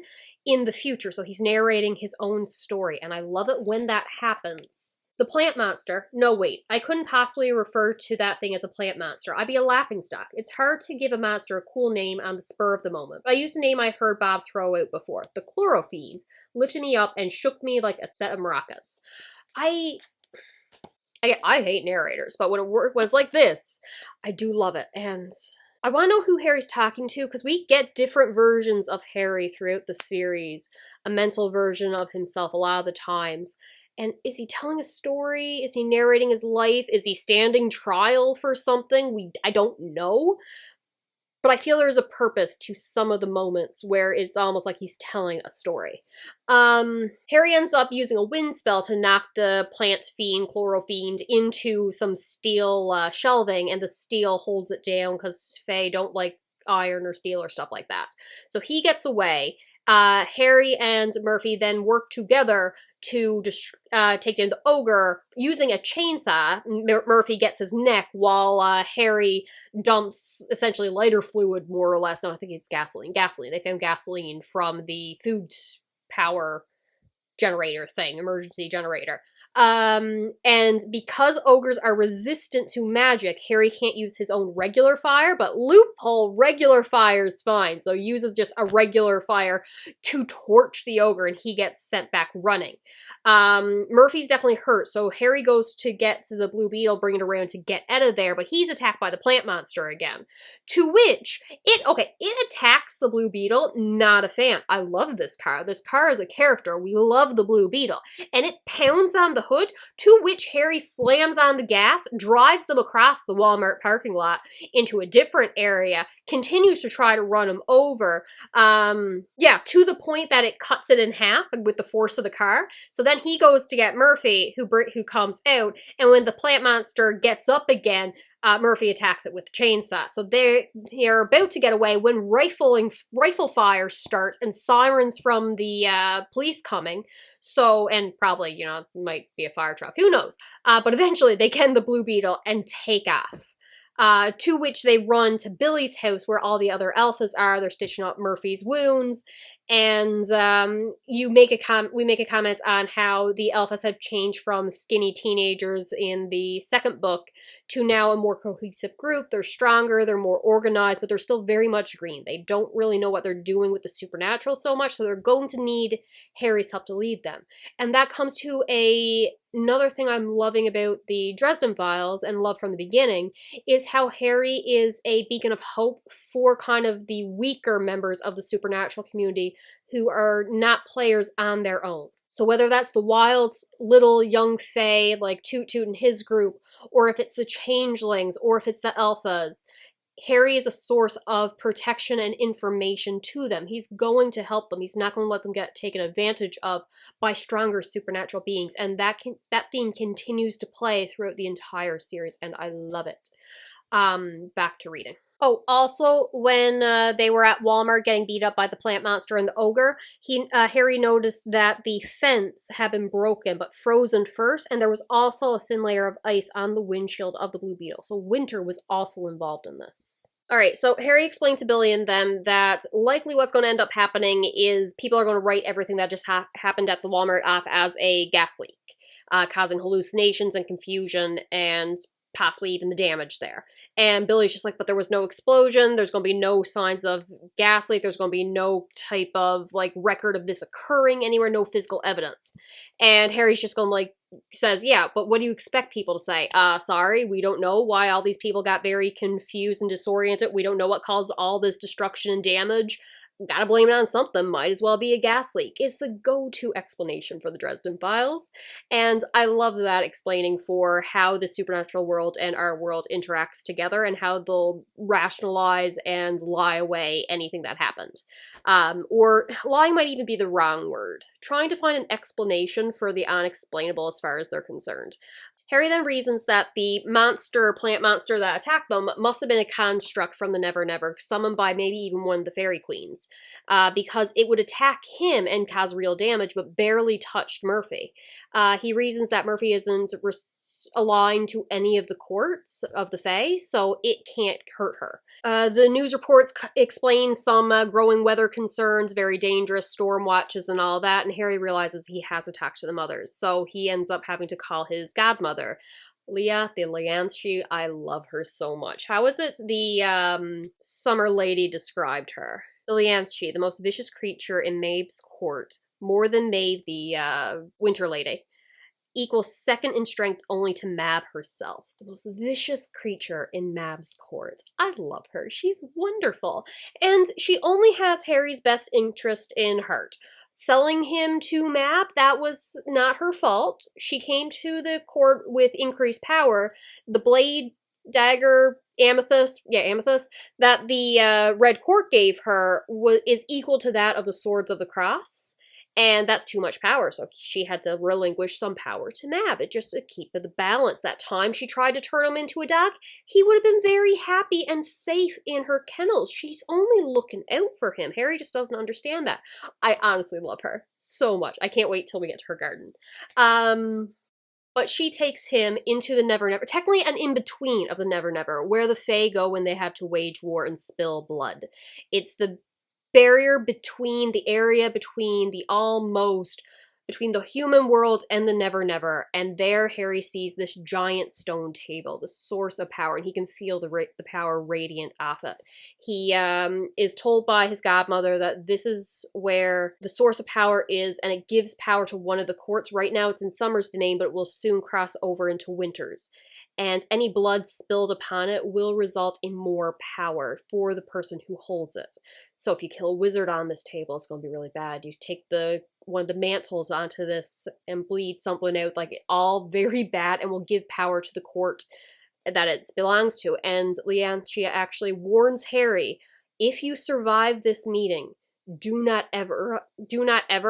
in the future, so he's narrating his own story, and I love it when that happens. The plant monster. No, wait. I couldn't possibly refer to that thing as a plant monster. I'd be a laughingstock. It's hard to give a monster a cool name on the spur of the moment. I used a name I heard Bob throw out before. The chlorofiend lifted me up and shook me like a set of maracas. I hate narrators, but when it was like this, I do love it. And I want to know who Harry's talking to, because we get different versions of Harry throughout the series. A mental version of himself a lot of the times. And is he telling a story? Is he narrating his life? Is he standing trial for something? I don't know. But I feel there's a purpose to some of the moments where it's almost like he's telling a story. Harry ends up using a wind spell to knock the plant fiend, chlorofiend, into some steel shelving, and the steel holds it down because Fae don't like iron or steel or stuff like that. So he gets away. Harry and Murphy then work together to take down the ogre using a chainsaw. Murphy gets his neck while Harry dumps essentially lighter fluid, more or less. No, I think it's gasoline. They found gasoline from the food power generator thing, emergency generator. And because ogres are resistant to magic, Harry can't use his own regular fire, but loophole, regular fire's fine. So uses just a regular fire to torch the ogre, and he gets sent back running. Murphy's definitely hurt, so Harry goes to get to the Blue Beetle, bring it around to get out of there, but he's attacked by the plant monster again. To which, it attacks the Blue Beetle. Not a fan. I love this car. This car is a character. We love the Blue Beetle. And it pounds on the hood, to which Harry slams on the gas, drives them across the Walmart parking lot into a different area, continues to try to run him over, to the point that it cuts it in half with the force of the car. So then he goes to get Murphy, who comes out, and when the plant monster gets up again, Murphy attacks it with the chainsaw. So they're about to get away when rifle fire starts and sirens from the police coming. So, and probably, might be a fire truck, who knows? But eventually they get the Blue Beetle and take off. To which they run to Billy's house where all the other alphas are. They're stitching up Murphy's wounds. And we make a comment on how the Alphas have changed from skinny teenagers in the second book to now a more cohesive group. They're stronger, they're more organized, but they're still very much green. They don't really know what they're doing with the supernatural so much, so they're going to need Harry's help to lead them. And that comes to another thing I'm loving about the Dresden Files, and love from the beginning, is how Harry is a beacon of hope for kind of the weaker members of the supernatural community who are not players on their own. So whether that's the wild little young fae like Toot Toot and his group, or if it's the changelings, or if it's the alphas, Harry is a source of protection and information to them. He's going to help them. He's not going to let them get taken advantage of by stronger supernatural beings. And that theme continues to play throughout the entire series, and I love it. Back to reading. Oh, also, when they were at Walmart getting beat up by the plant monster and the ogre, Harry noticed that the fence had been broken, but frozen first, and there was also a thin layer of ice on the windshield of the Blue Beetle. So Winter was also involved in this. Alright, so Harry explained to Billy and them that likely what's going to end up happening is people are going to write everything that just happened at the Walmart off as a gas leak, causing hallucinations and confusion and possibly even the damage there. And Billy's just like, but there was no explosion, there's going to be no signs of gas leak, there's going to be no type of, like, record of this occurring anywhere, no physical evidence. And Harry's just going, like, says, yeah, but what do you expect people to say? Sorry, we don't know why all these people got very confused and disoriented, we don't know what caused all this destruction and damage. Gotta blame it on something, might as well be a gas leak. It's the go-to explanation for the Dresden Files, and I love that explaining for how the supernatural world and our world interacts together and how they'll rationalize and lie away anything that happened. Or lying might even be the wrong word. Trying to find an explanation for the unexplainable as far as they're concerned. Harry then reasons that the plant monster that attacked them must have been a construct from the Never Never, summoned by maybe even one of the fairy queens, because it would attack him and cause real damage, but barely touched Murphy. He reasons that Murphy isn't aligned to any of the courts of the Fae, so it can't hurt her. The news reports explain some growing weather concerns, very dangerous storm watches and all that, and Harry realizes he has attacked the mothers, so he ends up having to call his godmother, Leah, the Leanshi. I love her so much. How is it the Summer Lady described her? The Leanshi, the most vicious creature in Maeve's court, more than Maeve, the Winter Lady. Equals second in strength only to Mab herself. The most vicious creature in Mab's court. I love her. She's wonderful. And she only has Harry's best interest in heart. Selling him to Mab, that was not her fault. She came to the court with increased power. The blade, dagger, amethyst, that the Red Court gave her is equal to that of the Swords of the Cross. And that's too much power, so she had to relinquish some power to Mab. It just to keep the balance. That time she tried to turn him into a dog, he would have been very happy and safe in her kennels. She's only looking out for him. Harry just doesn't understand that. I honestly love her so much. I can't wait till we get to her garden. But she takes him into the Never Never, technically an in-between of the Never Never, where the Fae go when they have to wage war and spill blood. It's the barrier between the area between the human world and the Never Never, and there Harry sees this giant stone table, the source of power, and he can feel the power radiant off it. He is told by his godmother that this is where the source of power is, and it gives power to one of the courts. Right now it's in Summer's domain, but it will soon cross over into Winter's. And any blood spilled upon it will result in more power for the person who holds it. So if you kill a wizard on this table, it's going to be really bad. You take one of the mantles onto this and bleed something out, like all very bad, and will give power to the court that it belongs to. And Leantia actually warns Harry, if you survive this meeting, do not ever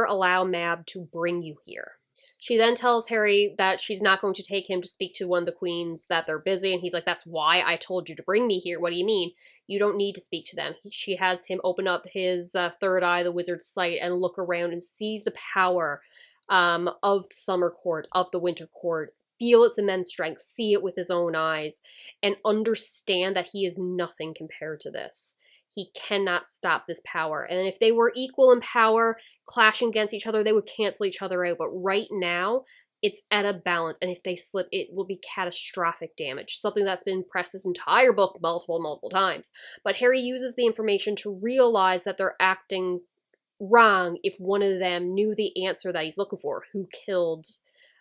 allow Mab to bring you here. She then tells Harry that she's not going to take him to speak to one of the queens, that they're busy, and he's like, that's why I told you to bring me here. What do you mean? You don't need to speak to them. She has him open up his third eye, the wizard's sight, and look around and sees the power of the Summer Court, of the Winter Court, feel its immense strength, see it with his own eyes, and understand that he is nothing compared to this. He cannot stop this power. And if they were equal in power, clashing against each other, they would cancel each other out. But right now, it's at a balance, and if they slip, it will be catastrophic damage. Something that's been pressed this entire book multiple times. But Harry uses the information to realize that they're acting wrong if one of them knew the answer that he's looking for, who killed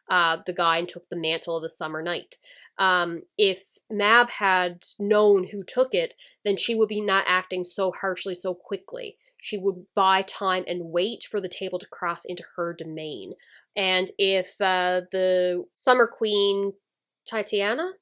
the guy and took the mantle of the summer night. If Mab had known who took it, then she would be not acting so harshly so quickly. She would buy time and wait for the table to cross into her domain. And if the Summer Queen, Titania,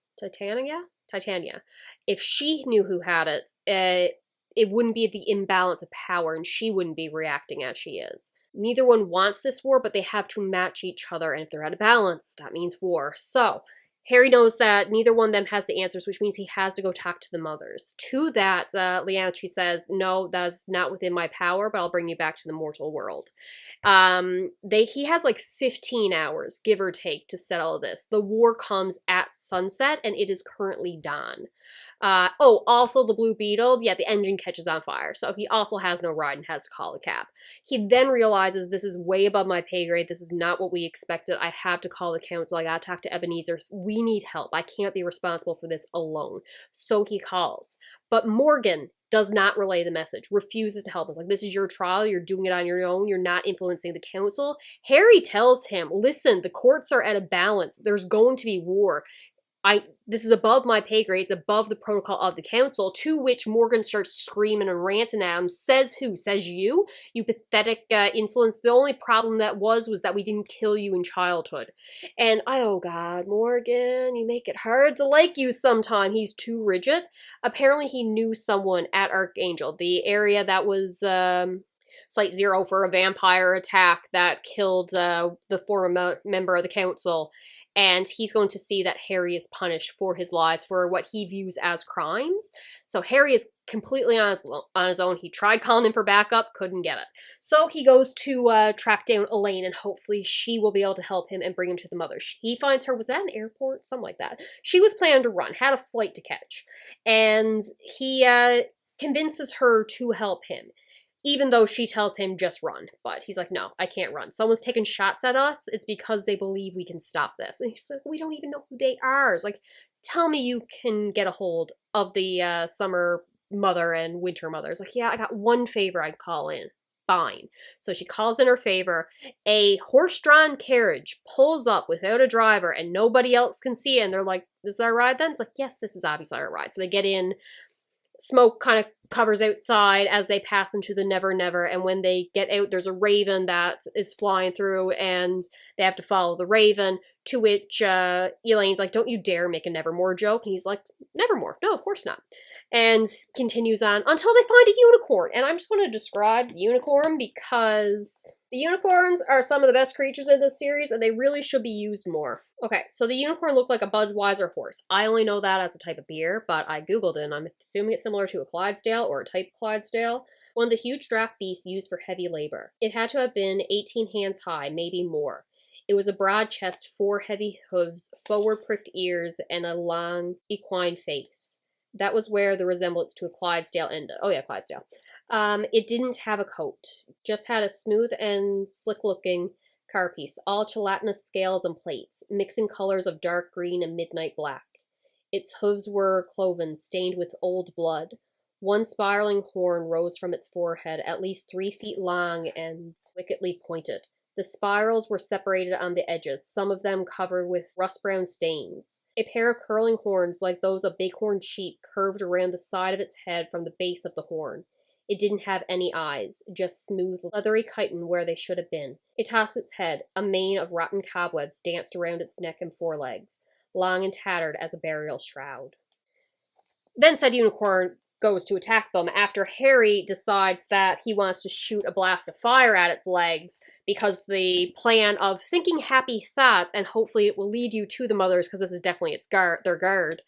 if she knew who had it, it wouldn't be the imbalance of power, and she wouldn't be reacting as she is. Neither one wants this war, but they have to match each other, and if they're out of balance, that means war. So, Harry knows that neither one of them has the answers, which means he has to go talk to the mothers. To that, Leanchi says, no, that is not within my power, but I'll bring you back to the mortal world. He has like 15 hours, give or take, to settle this. The war comes at sunset, and it is currently dawn. Also the Blue Beetle, the engine catches on fire, so he also has no ride and has to call a cab. He then realizes this is way above my pay grade, this is not what we expected, I have to call the council, I gotta talk to Ebenezer, we need help, I can't be responsible for this alone. So he calls. But Morgan does not relay the message, refuses to help. It's like, this is your trial, you're doing it on your own, you're not influencing the council. Harry tells him, listen, the courts are at a balance, there's going to be war. This is above my pay grade, it's above the protocol of the council, to which Morgan starts screaming and ranting at him. Says who? Says you? You pathetic insolence. The only problem that was that we didn't kill you in childhood. And, oh god, Morgan, you make it hard to like you sometime. He's too rigid. Apparently he knew someone at Archangel, the area that was Site 0 for a vampire attack that killed the former member of the council. And he's going to see that Harry is punished for his lies, for what he views as crimes. So Harry is completely on his own. He tried calling him for backup, couldn't get it. So he goes to track down Elaine, and hopefully she will be able to help him and bring him to the mother. He finds her, was that an airport? Something like that. She was planning to run, had a flight to catch. And he convinces her to help him, even though she tells him just run. But he's like, no, I can't run. Someone's taking shots at us. It's because they believe we can stop this. And he's like, we don't even know who they are. It's like, tell me you can get a hold of the summer mother and winter mother. It's like, yeah, I got one favor I'd call in. Fine. So she calls in her favor. A horse-drawn carriage pulls up without a driver, and nobody else can see it. And they're like, this is our ride then? It's like, yes, this is obviously our ride. So they get in. Smoke kind of covers outside as they pass into the Never Never, and when they get out, there's a raven that is flying through, and they have to follow the raven, to which Elaine's like, don't you dare make a Nevermore joke, and he's like, Nevermore? No, of course not. And continues on until they find a unicorn. And I'm just going to describe the unicorn because the unicorns are some of the best creatures in this series, and they really should be used more. Okay, so the unicorn looked like a Budweiser horse. I only know that as a type of beer, but I googled it, and I'm assuming it's similar to a Clydesdale or a type of Clydesdale. One of the huge draft beasts used for heavy labor. It had to have been 18 hands high, maybe more. It was a broad chest, 4 heavy hooves, forward-pricked ears, and a long equine face. That was where the resemblance to a Clydesdale ended. Oh yeah, Clydesdale. It didn't have a coat. Just had a smooth and slick-looking carapace, all gelatinous scales and plates, mixing colors of dark green and midnight black. Its hooves were cloven, stained with old blood. One spiraling horn rose from its forehead, at least 3 feet long and wickedly pointed. The spirals were separated on the edges, some of them covered with rust-brown stains. A pair of curling horns like those of bighorn sheep curved around the side of its head from the base of the horn. It didn't have any eyes, just smooth, leathery chitin where they should have been. It tossed its head. A mane of rotten cobwebs danced around its neck and forelegs, long and tattered as a burial shroud. Then said unicorn goes to attack them after Harry decides that he wants to shoot a blast of fire at its legs because the plan of thinking happy thoughts and hopefully it will lead you to the mothers, because this is definitely their guard,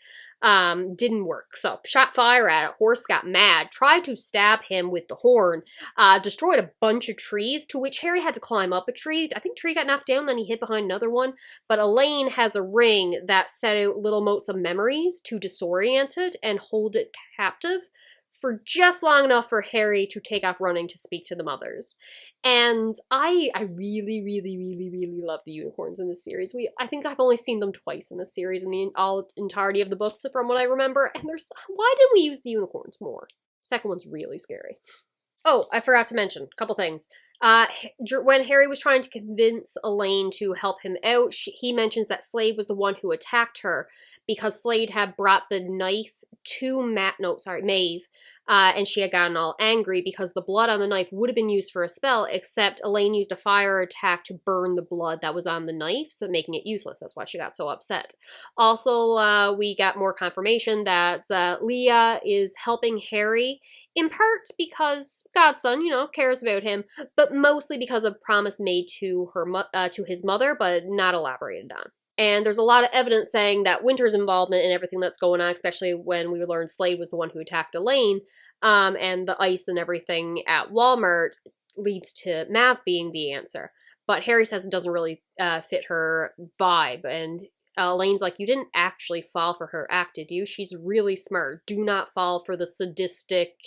didn't work. So shot fire at it. Horse got mad, tried to stab him with the horn, destroyed a bunch of trees, to which Harry had to climb up a tree. I think a tree got knocked down, then he hid behind another one. But Elaine has a ring that set out little motes of memories to disorient it and hold it captive for just long enough for Harry to take off running to speak to the mothers. And I really, really, really, really love the unicorns in this series. I think I've only seen them twice in this series in the entirety of the books from what I remember. And why didn't we use the unicorns more? Second one's really scary. Oh, I forgot to mention a couple things. When Harry was trying to convince Elaine to help him out, he mentions that Slade was the one who attacked her because Slade had brought the knife to Maeve, and she had gotten all angry because the blood on the knife would have been used for a spell, except Elaine used a fire attack to burn the blood that was on the knife, so making it useless. That's why she got so upset. Also, we got more confirmation that Leah is helping Harry, in part because Godson, cares about him, but mostly because of promise made to his mother, but not elaborated on. And there's a lot of evidence saying that Winter's involvement in everything that's going on, especially when we learned Slade was the one who attacked Elaine, and the ice and everything at Walmart leads to Matt being the answer. But Harry says it doesn't really fit her vibe, and Elaine's like, you didn't actually fall for her act, did you? She's really smart. Do not fall for the sadistic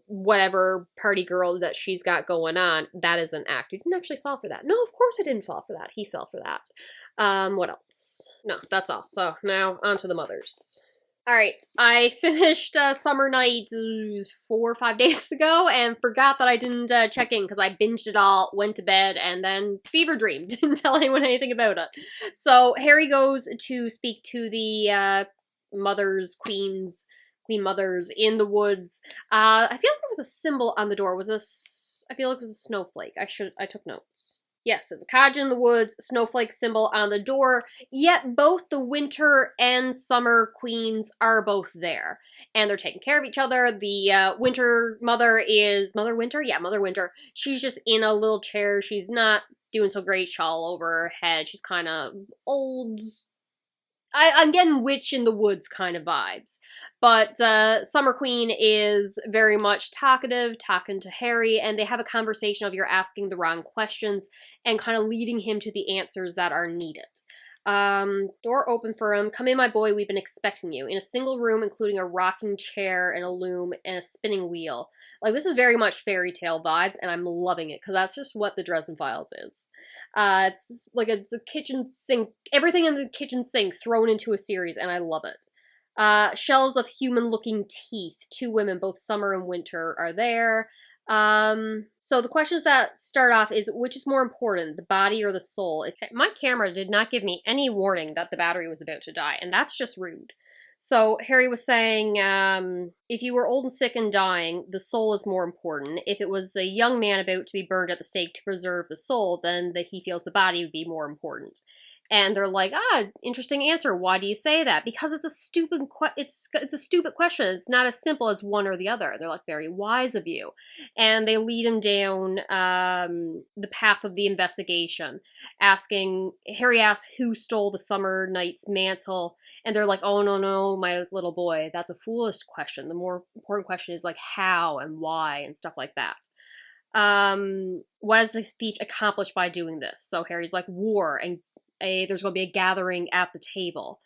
whatever party girl that she's got going on. That is an act. You didn't actually fall for that. No, of course I didn't fall for that. He fell for that. What else? No, that's all. So now on to the mothers. Alright, I finished Summer Night 4 or 5 days ago and forgot that I didn't check in because I binged it all, went to bed, and then fever dreamed. Didn't tell anyone anything about it. So Harry goes to speak to the queen mothers in the woods. I feel like there was a symbol on the door. I feel like it was a snowflake. I took notes. Yes, it's a cottage in the woods, snowflake symbol on the door, yet both the winter and summer queens are both there. And they're taking care of each other. The winter mother is Mother Winter? Yeah, Mother Winter. She's just in a little chair. She's not doing so great, shawl over her head. She's kind of old. I'm getting witch in the woods kind of vibes. But Summer Queen is very much talkative, talking to Harry, and they have a conversation of you're asking the wrong questions and kind of leading him to the answers that are needed. Door open for him. Come in, my boy, we've been expecting you. In a single room, including a rocking chair and a loom and a spinning wheel. Like, this is very much fairy tale vibes, and I'm loving it, because that's just what the Dresden Files is. It's a kitchen sink, everything in the kitchen sink thrown into a series, and I love it. Shells of human-looking teeth. 2 women, both summer and winter, are there. So the questions that start off is, which is more important, the body or the soul? My camera did not give me any warning that the battery was about to die, and that's just rude. So Harry was saying, if you were old and sick and dying, the soul is more important. If it was a young man about to be burned at the stake to preserve the soul, then he feels the body would be more important. And they're like, interesting answer. Why do you say that? Because it's a stupid it's a stupid question. It's not as simple as one or the other. They're like, very wise of you. And they lead him down the path of the investigation. Harry asks who stole the summer night's mantle. And they're like, oh, no, my little boy. That's a foolish question. The more important question is like how and why and stuff like that. What has the thief accomplished by doing this? So Harry's like, war, and there's going to be a gathering at the table.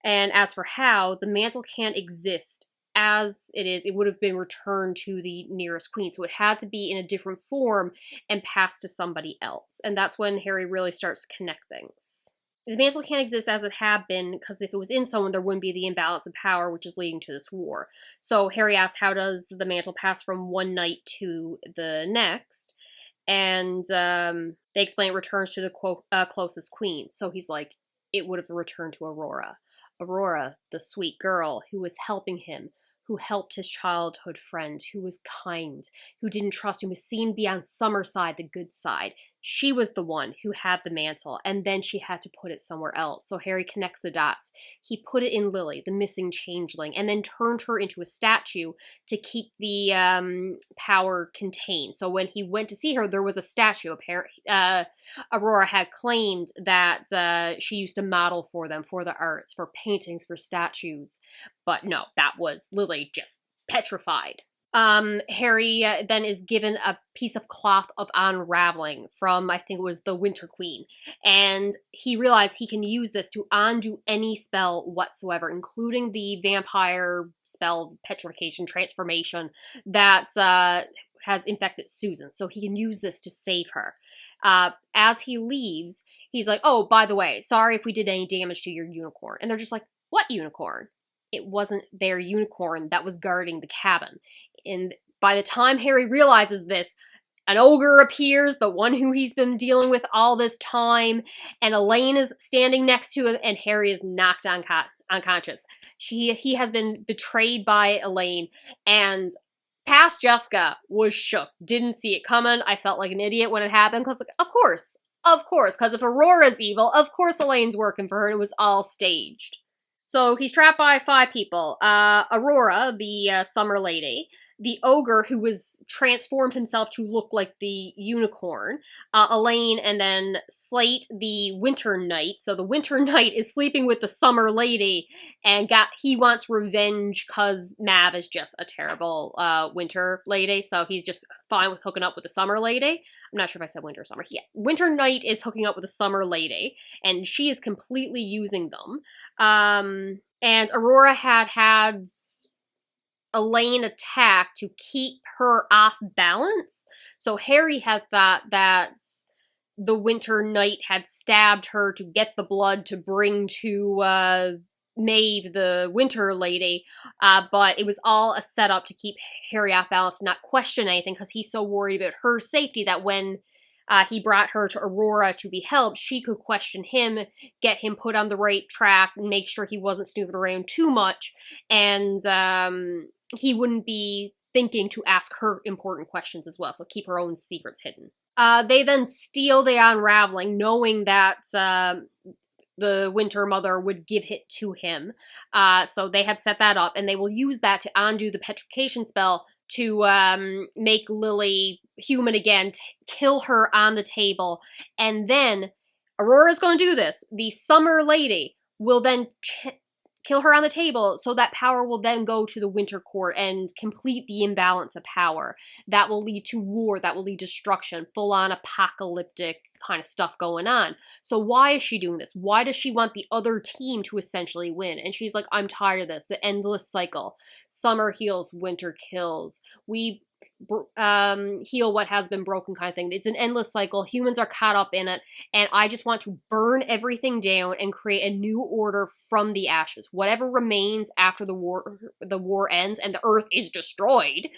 And as for how, the mantle can't exist as it is. It would have been returned to the nearest queen. So it had to be in a different form and passed to somebody else. And that's when Harry really starts to connect things. The mantle can't exist as it had been, because if it was in someone, there wouldn't be the imbalance of power, which is leading to this war. So Harry asks, how does the mantle pass from one knight to the next? And they explain it returns to the closest queen. So he's like, it would have returned to Aurora. Aurora, the sweet girl who was helping him, who helped his childhood friend, who was kind, who didn't trust him, was seen to be on Summer's side, the good side. She was the one who had the mantle, and then she had to put it somewhere else. So Harry connects the dots. He put it in Lily, the missing changeling, and then turned her into a statue to keep the power contained. So when he went to see her, there was a statue. Aurora had claimed that she used to model for them, for the arts, for paintings, for statues. But no, that was Lily just petrified. Harry then is given a piece of cloth of unraveling from, I think it was the Winter Queen. And he realized he can use this to undo any spell whatsoever, including the vampire spell, petrification, transformation, that has infected Susan. So he can use this to save her. As he leaves, he's like, oh, by the way, sorry if we did any damage to your unicorn. And they're just like, what unicorn? It wasn't their unicorn that was guarding the cabin. And by the time Harry realizes this, an ogre appears, the one who he's been dealing with all this time, and Elaine is standing next to him, and Harry is knocked unconscious. He has been betrayed by Elaine, and past Jessica was shook, didn't see it coming. I felt like an idiot when it happened, because of course, because if Aurora's evil, of course Elaine's working for her, and it was all staged. So he's trapped by 5 people. Aurora, the summer lady, the ogre who was transformed himself to look like the unicorn, Elaine, and then Slate, the winter knight. So the winter knight is sleeping with the summer lady, and he wants revenge because Mav is just a terrible winter lady, so he's just fine with hooking up with the summer lady. I'm not sure if I said winter or summer. Yeah, winter knight is hooking up with the summer lady, and she is completely using them. And Aurora had Elaine attack to keep her off balance. So Harry had thought that the Winter Knight had stabbed her to get the blood to bring to Maeve, the Winter Lady, but it was all a setup to keep Harry off balance and not question anything, because he's so worried about her safety that when he brought her to Aurora to be helped, she could question him, get him put on the right track, and make sure he wasn't snooping around too much, and he wouldn't be thinking to ask her important questions as well, so keep her own secrets hidden. They then steal the unraveling, knowing that the Winter Mother would give it to him. So they had set that up, and they will use that to undo the petrification spell to make Lily human again, kill her on the table, and then Aurora's going to do this. The Summer Lady will then kill her on the table, so that power will then go to the Winter Court and complete the imbalance of power. That will lead to war, that will lead to destruction, full-on apocalyptic kind of stuff going on. So why is she doing this? Why does she want the other team to essentially win? And she's like, I'm tired of this, the endless cycle. Summer heals, winter kills. We heal what has been broken kind of thing. It's an endless cycle. Humans are caught up in it, and I just want to burn everything down and create a new order from the ashes. Whatever remains after the war ends and the earth is destroyed,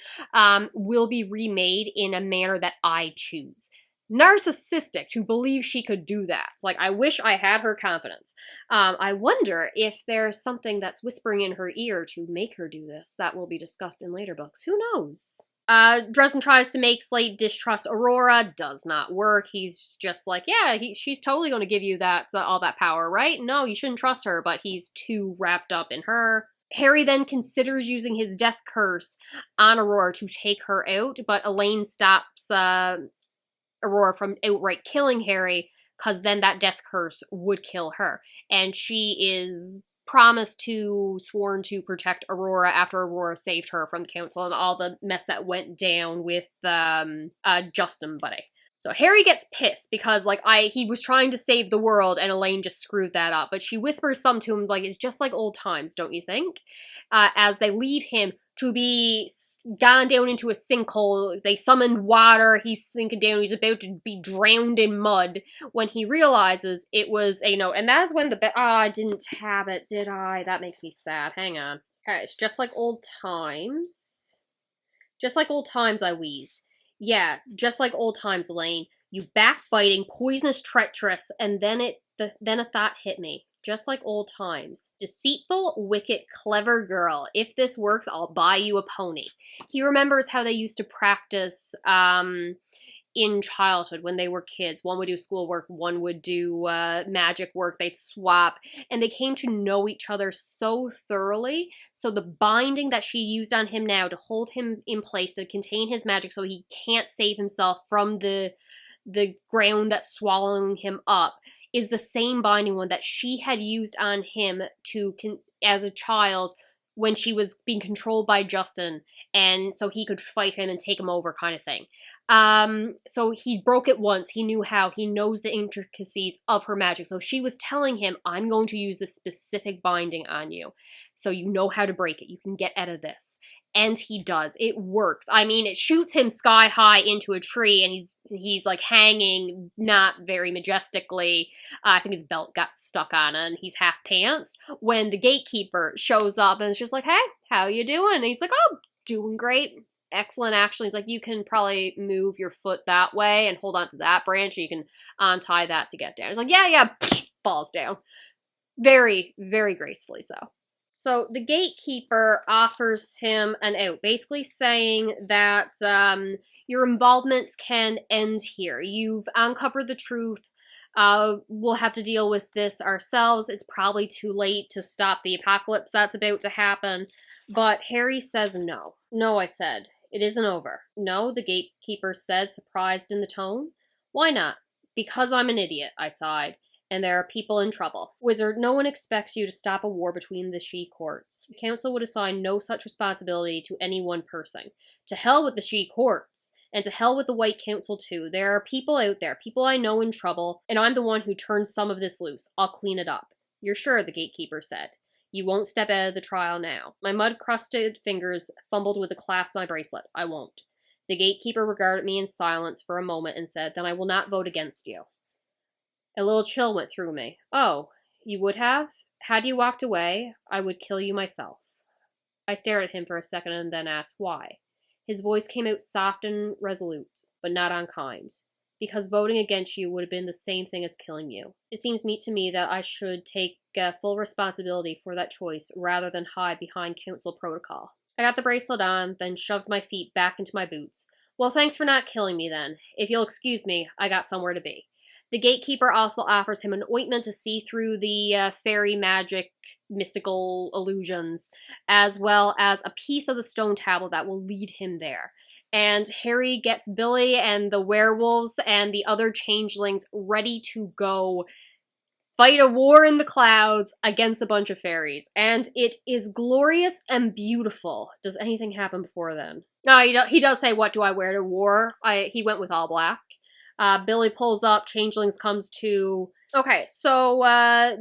will be remade in a manner that I choose. Narcissistic to believe she could do that. It's like, I wish I had her confidence. I wonder if there's something that's whispering in her ear to make her do this. That will be discussed in later books. Who knows? Dresden tries to make Slate distrust Aurora. Does not work. He's just like, yeah, she's totally going to give you that all that power, right? No, you shouldn't trust her, but he's too wrapped up in her. Harry then considers using his death curse on Aurora to take her out, but Elaine stops Aurora from outright killing Harry, because then that death curse would kill her. And she is sworn to protect Aurora after Aurora saved her from the council and all the mess that went down with Justin Buddy. So Harry gets pissed because he was trying to save the world and Elaine just screwed that up. But she whispers something to him like, it's just like old times, don't you think? As they leave him to be gone down into a sinkhole. They summoned water. He's sinking down. He's about to be drowned in mud when he realizes it was a note. And that's when I didn't have it, did I? That makes me sad. Hang on. Okay, it's just like old times. Just like old times, I wheezed. Yeah, just like old times, Elaine. You backbiting, poisonous treacherous, and then a thought hit me. Just like old times. Deceitful, wicked, clever girl. If this works, I'll buy you a pony. He remembers how they used to practice in childhood when they were kids. One would do schoolwork, one would do magic work. They'd swap, and they came to know each other so thoroughly. So the binding that she used on him now to hold him in place, to contain his magic so he can't save himself from the ground that's swallowing him up, is the same binding one that she had used on him as a child when she was being controlled by Justin, and so he could fight him and take him over kind of thing. So he broke it once. He knew how. He knows the intricacies of her magic. So she was telling him, I'm going to use this specific binding on you. So you know how to break it. You can get out of this. And he does. It works. I mean, it shoots him sky high into a tree, and he's like hanging not very majestically. I think his belt got stuck on it, and he's half pantsed when the gatekeeper shows up and is just like, hey, how you doing? And he's like, oh, doing great. Excellent, actually. He's like, you can probably move your foot that way and hold on to that branch, and you can untie that to get down. He's like, yeah, falls down. Very, very gracefully so. So the gatekeeper offers him an out, basically saying that your involvements can end here. You've uncovered the truth. We'll have to deal with this ourselves. It's probably too late to stop the apocalypse that's about to happen. But Harry says no. No, I said. It isn't over. No, the gatekeeper said, surprised in the tone. Why not? Because I'm an idiot, I sighed. And there are people in trouble. Wizard, no one expects you to stop a war between the She courts. The council would assign no such responsibility to any one person. To hell with the She courts. And to hell with the White Council too. There are people out there, people I know in trouble, and I'm the one who turns some of this loose. I'll clean it up. You're sure, the gatekeeper said. You won't step out of the trial now. My mud-crusted fingers fumbled with the clasp of my bracelet. I won't. The gatekeeper regarded me in silence for a moment and said, then I will not vote against you. A little chill went through me. Oh, you would have? Had you walked away, I would kill you myself. I stared at him for a second and then asked why. His voice came out soft and resolute, but not unkind. Because voting against you would have been the same thing as killing you. It seems meet to me that I should take full responsibility for that choice rather than hide behind council protocol. I got the bracelet on, then shoved my feet back into my boots. Well, thanks for not killing me then. If you'll excuse me, I got somewhere to be. The gatekeeper also offers him an ointment to see through the fairy magic mystical illusions, as well as a piece of the stone tablet that will lead him there. And Harry gets Billy and the werewolves and the other changelings ready to go fight a war in the clouds against a bunch of fairies. And it is glorious and beautiful. Does anything happen before then? No, he does say, what do I wear to war? He went with all black. Billy pulls up, changelings comes to. Okay, so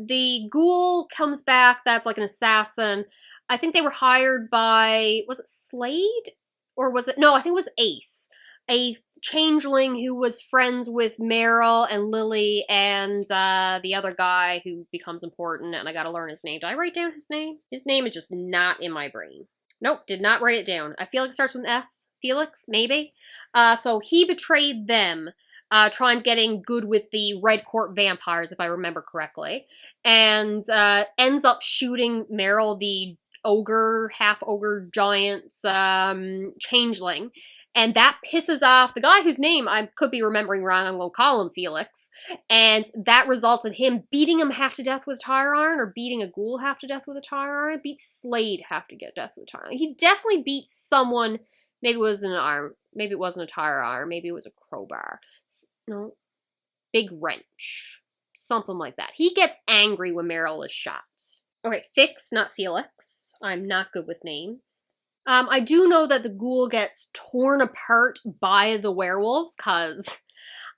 the ghoul comes back, that's like an assassin. I think they were hired by, was it Slade? Or was it, no, I think it was Ace. A changeling who was friends with Meryl and Lily and the other guy who becomes important, and I gotta learn his name. Did I write down his name? His name is just not in my brain. Nope, did not write it down. I feel like it starts with an F. Felix, maybe? So he betrayed them. Trying to get in good with the Red Court vampires, if I remember correctly, and ends up shooting Meryl, the ogre, half-ogre giant changeling, and that pisses off the guy whose name I could be remembering wrong. I'm going to call him Felix, and that results in him beating him half to death with a tire iron, or beating a ghoul half to death with a tire iron. Beats Slade half to death with a tire iron. He definitely beats someone. Maybe it wasn't an arm. Maybe it wasn't a tire iron. Maybe it was a crowbar. No. Big wrench. Something like that. He gets angry when Meryl is shot. Okay, Fix, not Felix. I'm not good with names. I do know that the ghoul gets torn apart by the werewolves, because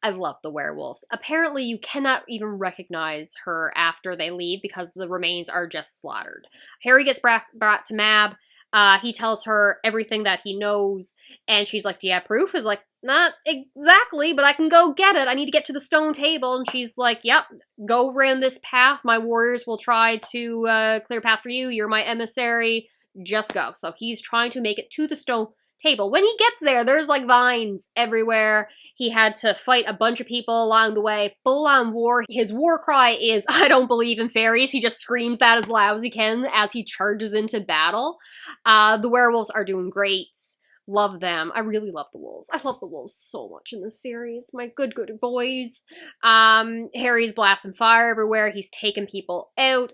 I love the werewolves. Apparently, you cannot even recognize her after they leave because the remains are just slaughtered. Harry gets brought to Mab. He tells her everything that he knows, and she's like, do you have proof? He's like, not exactly, but I can go get it. I need to get to the stone table. And she's like, yep, go around this path. My warriors will try to clear a path for you. You're my emissary. Just go. So he's trying to make it to the stone table. When he gets there, there's like vines everywhere. He had to fight a bunch of people along the way. Full-on war. His war cry is, I don't believe in fairies. He just screams that as loud as he can as he charges into battle. The werewolves are doing great. Love them. I really love the wolves. I love the wolves so much in this series. My good boys. Harry's blasting fire everywhere. He's taking people out,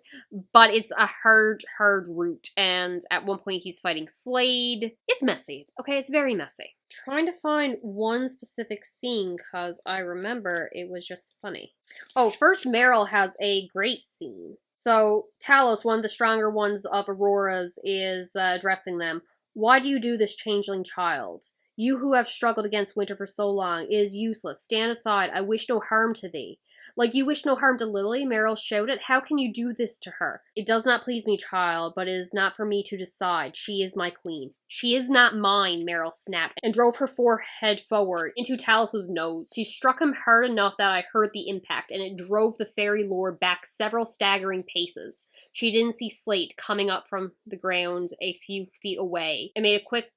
but it's a hard route. And at one point he's fighting Slade. It's messy. Okay, it's very messy. Trying to find one specific scene because I remember it was just funny. Oh, first Meryl has a great scene. So, Talos, one of the stronger ones of Aurora's, is addressing them. Why do you do this, changeling child? You who have struggled against winter for so long, it is useless. Stand aside. I wish no harm to thee. Like you wish no harm to Lily, Meryl shouted. How can you do this to her? It does not please me, child, but it is not for me to decide. She is my queen. She is not mine, Meryl snapped, and drove her forehead forward into Talos's nose. She struck him hard enough that I heard the impact, and it drove the fairy lord back several staggering paces. She didn't see Slate coming up from the ground a few feet away, and made a quick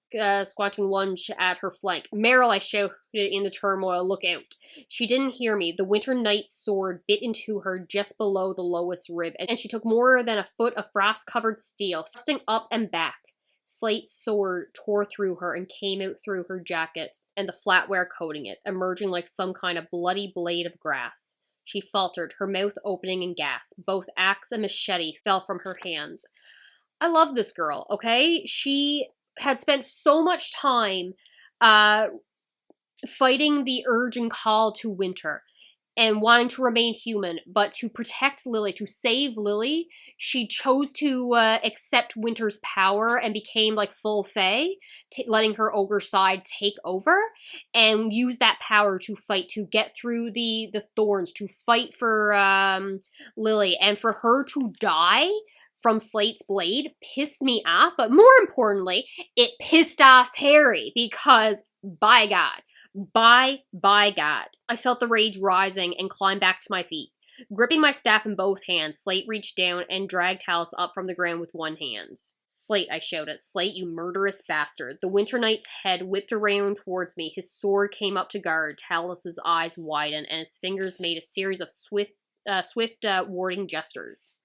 squatting lunge at her flank. Meryl, I shouted in the turmoil, look out. She didn't hear me. The Winter Knight's sword bit into her just below the lowest rib, and she took more than a foot of frost-covered steel, thrusting up and back. Slate's sword tore through her and came out through her jacket and the flatware coating it, emerging like some kind of bloody blade of grass. She faltered, her mouth opening in gasp. Both axe and machete fell from her hands. I love this girl, okay? She had spent so much time fighting the urge and call to winter and wanting to remain human, but to protect Lily, to save Lily, she chose to accept Winter's power and became like full fae, letting her ogre side take over, and use that power to fight, to get through the thorns, to fight for Lily, and for her to die from Slate's blade pissed me off, but more importantly, it pissed off Harry, because, by God, by God. I felt the rage rising and climbed back to my feet. Gripping my staff in both hands, Slate reached down and dragged Talos up from the ground with one hand. Slate, I shouted. Slate, you murderous bastard. The Winter Knight's head whipped around towards me. His sword came up to guard. Talos's eyes widened, and his fingers made a series of swift warding gestures.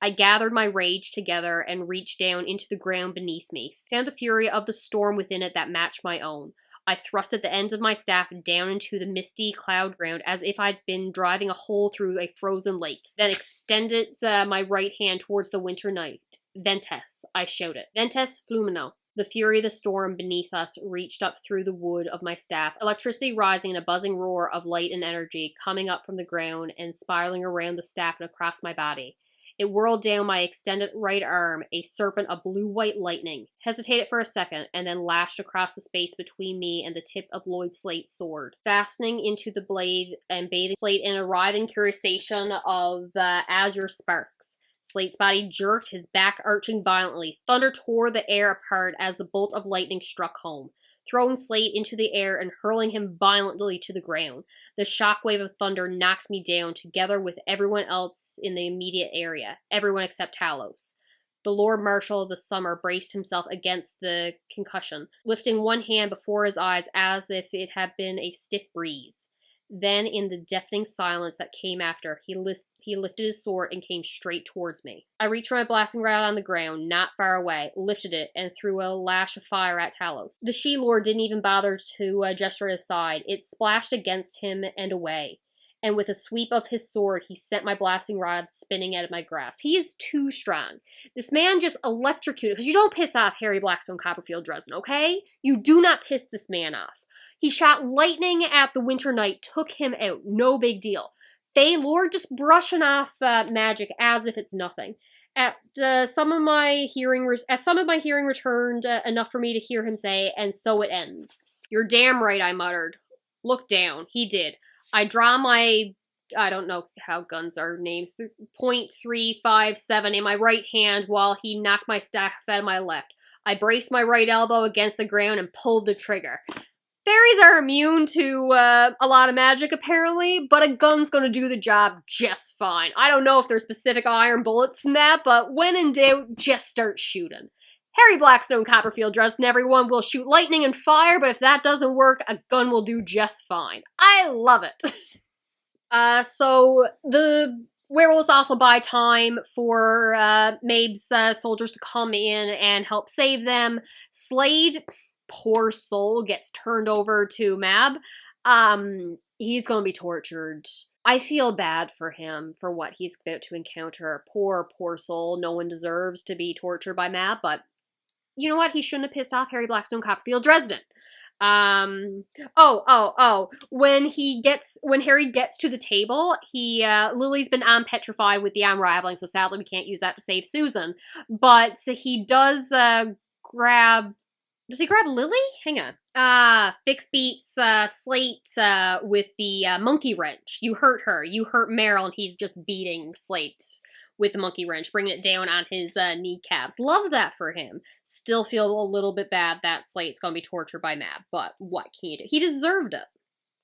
I gathered my rage together and reached down into the ground beneath me, found the fury of the storm within it that matched my own. I thrusted the ends of my staff down into the misty cloud ground as if I'd been driving a hole through a frozen lake, then extended my right hand towards the Winter Knight. Ventes, I shouted. Ventes flumino. The fury of the storm beneath us reached up through the wood of my staff, electricity rising in a buzzing roar of light and energy coming up from the ground and spiraling around the staff and across my body. It whirled down my extended right arm, a serpent of blue-white lightning, hesitated for a second, and then lashed across the space between me and the tip of Lloyd Slate's sword, fastening into the blade and bathing Slate in a writhing crustacean of azure sparks. Slate's body jerked, his back arching violently. Thunder tore the air apart as the bolt of lightning struck home, throwing Slate into the air and hurling him violently to the ground. The shockwave of thunder knocked me down, together with everyone else in the immediate area, everyone except Talos. The Lord Marshal of the Summer braced himself against the concussion, lifting one hand before his eyes as if it had been a stiff breeze. Then, in the deafening silence that came after, he lifted his sword and came straight towards me. I reached for my blasting rod on the ground, not far away, lifted it, and threw a lash of fire at Talos. The she-lord didn't even bother to gesture aside. It splashed against him and away. And with a sweep of his sword, he sent my blasting rod spinning out of my grasp. He is too strong. This man just electrocuted, because you don't piss off Harry Blackstone Copperfield Dresden, okay? You do not piss this man off. He shot lightning at the Winter Knight, took him out, no big deal. Fae Lord just brushing off magic as if it's nothing. As some of my hearing returned enough for me to hear him say, and so it ends. You're damn right, I muttered. Look down. He did. I draw my, I don't know how guns are named, .357 in my right hand while he knocked my staff out of my left. I braced my right elbow against the ground and pulled the trigger. Fairies are immune to a lot of magic, apparently, but a gun's gonna do the job just fine. I don't know if there's specific iron bullets in that, but when in doubt, just start shooting. Harry Blackstone Copperfield Dresden, everyone, will shoot lightning and fire, but if that doesn't work, a gun will do just fine. I love it. So the werewolves also buy time for Mabe's soldiers to come in and help save them. Slade, poor soul, gets turned over to Mab. He's gonna be tortured. I feel bad for him for what he's about to encounter. Poor soul. No one deserves to be tortured by Mab, but you know what? He shouldn't have pissed off Harry Blackstone Copperfield Dresden. When Harry gets to the table, Lily's been petrified with the unraveling, so sadly we can't use that to save Susan. But he does grab. Does he grab Lily? Hang on. Fix beats Slate with the monkey wrench. You hurt her. You hurt Meryl, and he's just beating Slate with the monkey wrench, bringing it down on his kneecaps. Love that for him. Still feel a little bit bad that Slate's gonna be tortured by Mab, but what can you do? He deserved it.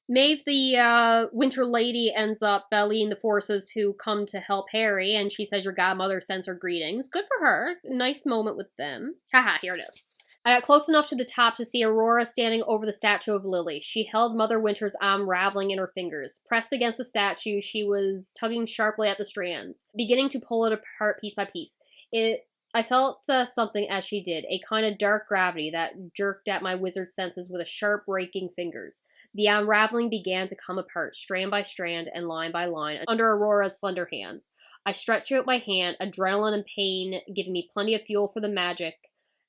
Maeve, the Winter Lady, ends up leading the forces who come to help Harry, and she says your godmother sends her greetings. Good for her. Nice moment with them. Haha, here it is. I got close enough to the top to see Aurora standing over the statue of Lily. She held Mother Winter's arm raveling in her fingers. Pressed against the statue, she was tugging sharply at the strands, beginning to pull it apart piece by piece. I felt something as she did, a kind of dark gravity that jerked at my wizard senses with a sharp, raking fingers. The unraveling began to come apart, strand by strand and line by line, under Aurora's slender hands. I stretched out my hand, adrenaline and pain giving me plenty of fuel for the magic.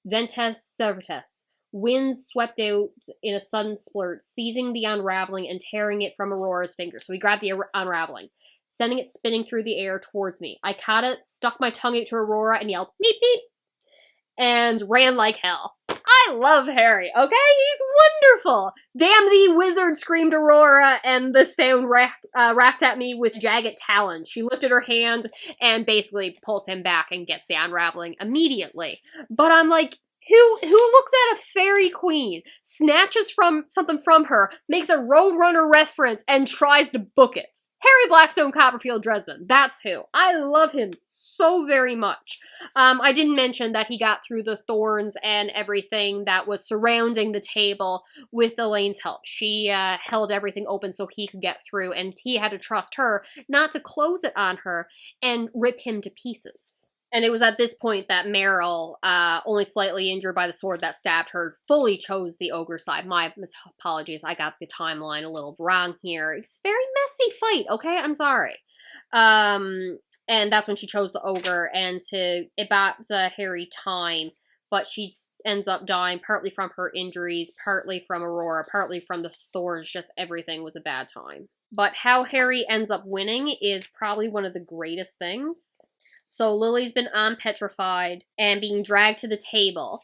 Ventus Servitus. Winds swept out in a sudden splurt, seizing the unraveling and tearing it from Aurora's fingers. So we grabbed the unraveling, sending it spinning through the air towards me. I caught it, stuck my tongue out to Aurora, and yelled, beep, beep, and ran like hell. I love Harry, okay? He's wonderful! Damn thee, wizard, screamed Aurora, and the sound racked at me with jagged talons. She lifted her hand and basically pulls him back and gets the unraveling immediately. But I'm like, who looks at a fairy queen, snatches something from her, makes a Roadrunner reference, and tries to book it? Harry Blackstone Copperfield Dresden. That's who. I love him so very much. I didn't mention that he got through the thorns and everything that was surrounding the table with Elaine's help. She held everything open so he could get through, and he had to trust her not to close it on her and rip him to pieces. And it was at this point that Meryl, only slightly injured by the sword that stabbed her, fully chose the ogre side. My apologies, I got the timeline a little wrong here. It's a very messy fight, okay? I'm sorry. And that's when she chose the ogre, and it bought Harry time, but she ends up dying partly from her injuries, partly from Aurora, partly from the thorns. Just everything was a bad time. But how Harry ends up winning is probably one of the greatest things. So Lily's been petrified and being dragged to the table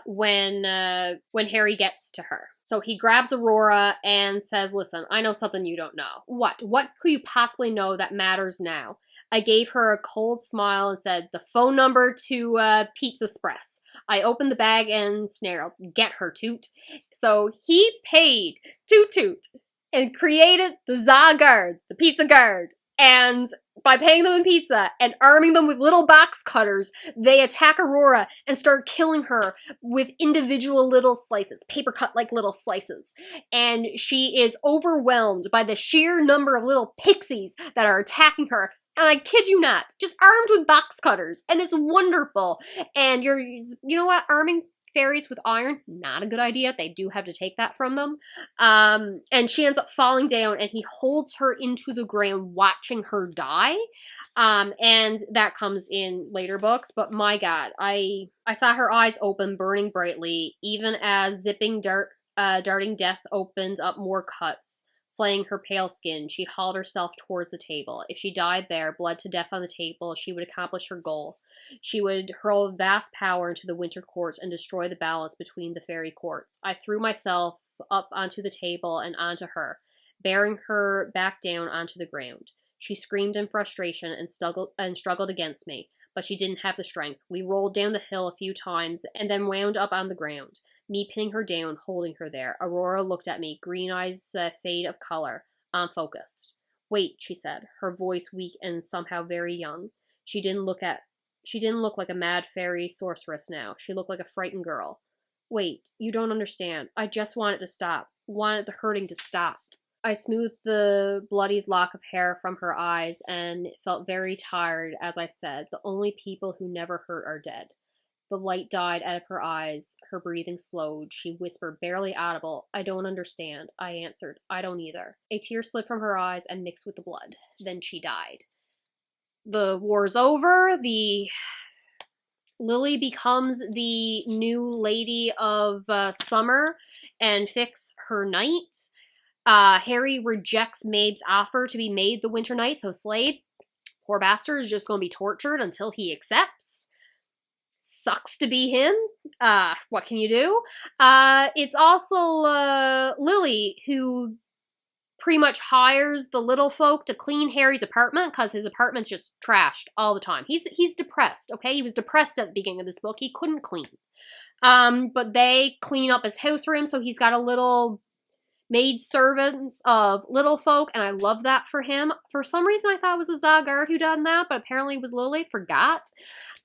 when Harry gets to her. So he grabs Aurora and says, listen, I know something you don't know. What? What could you possibly know that matters now? I gave her a cold smile and said, the phone number to Pizza Express. I opened the bag and snarled, get her, Toot. So he paid to Toot and created the Za Guard, the Pizza Guard. And by paying them in pizza and arming them with little box cutters, they attack Aurora and start killing her with individual little slices, paper cut like little slices. And she is overwhelmed by the sheer number of little pixies that are attacking her. And I kid you not, just armed with box cutters. And it's wonderful. And you know what, arming fairies with iron, not a good idea. They do have to take that from them. And she ends up falling down, and he holds her into the ground, watching her die. And that comes in later books, but my God, I saw her eyes open, burning brightly, even as darting death opened up more cuts, flaying her pale skin. She hauled herself towards the table. If she died there, bled to death on the table, she would accomplish her goal. She would hurl vast power into the Winter Court and destroy the balance between the fairy courts. I threw myself up onto the table and onto her, bearing her back down onto the ground. She screamed in frustration and struggled against me, but she didn't have the strength. We rolled down the hill a few times and then wound up on the ground, me pinning her down, holding her there. Aurora looked at me, green eyes fade of color, unfocused. Wait, she said, her voice weak and somehow very young. She didn't look like a mad fairy sorceress now. She looked like a frightened girl. Wait, you don't understand. I just want it to stop. Wanted the hurting to stop. I smoothed the bloodied lock of hair from her eyes and felt very tired as I said, the only people who never hurt are dead. The light died out of her eyes. Her breathing slowed. She whispered, barely audible, I don't understand. I answered, I don't either. A tear slid from her eyes and mixed with the blood. Then she died. The war's over. The Lily becomes the new Lady of Summer and Fix her knight. Harry rejects Maid's offer to be made the Winter Knight, so Slade, poor bastard, is just going to be tortured until he accepts. Sucks to be him. What can you do? It's also Lily who pretty much hires the little folk to clean Harry's apartment because his apartment's just trashed all the time. He's depressed, okay? He was depressed at the beginning of this book. He couldn't clean. But they clean up his house for him, so he's got a little maid servants of little folk, and I love that for him. For some reason, I thought it was a Zagard who done that, but apparently it was Lily. Forgot.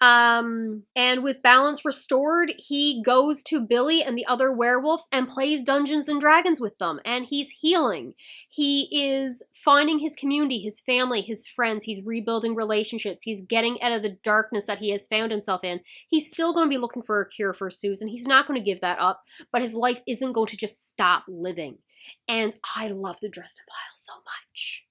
And with balance restored, he goes to Billy and the other werewolves and plays Dungeons and Dragons with them, and he's healing. He is finding his community, his family, his friends. He's rebuilding relationships. He's getting out of the darkness that he has found himself in. He's still going to be looking for a cure for Susan. He's not going to give that up, but his life isn't going to just stop living. And I love the Dresden Files so much.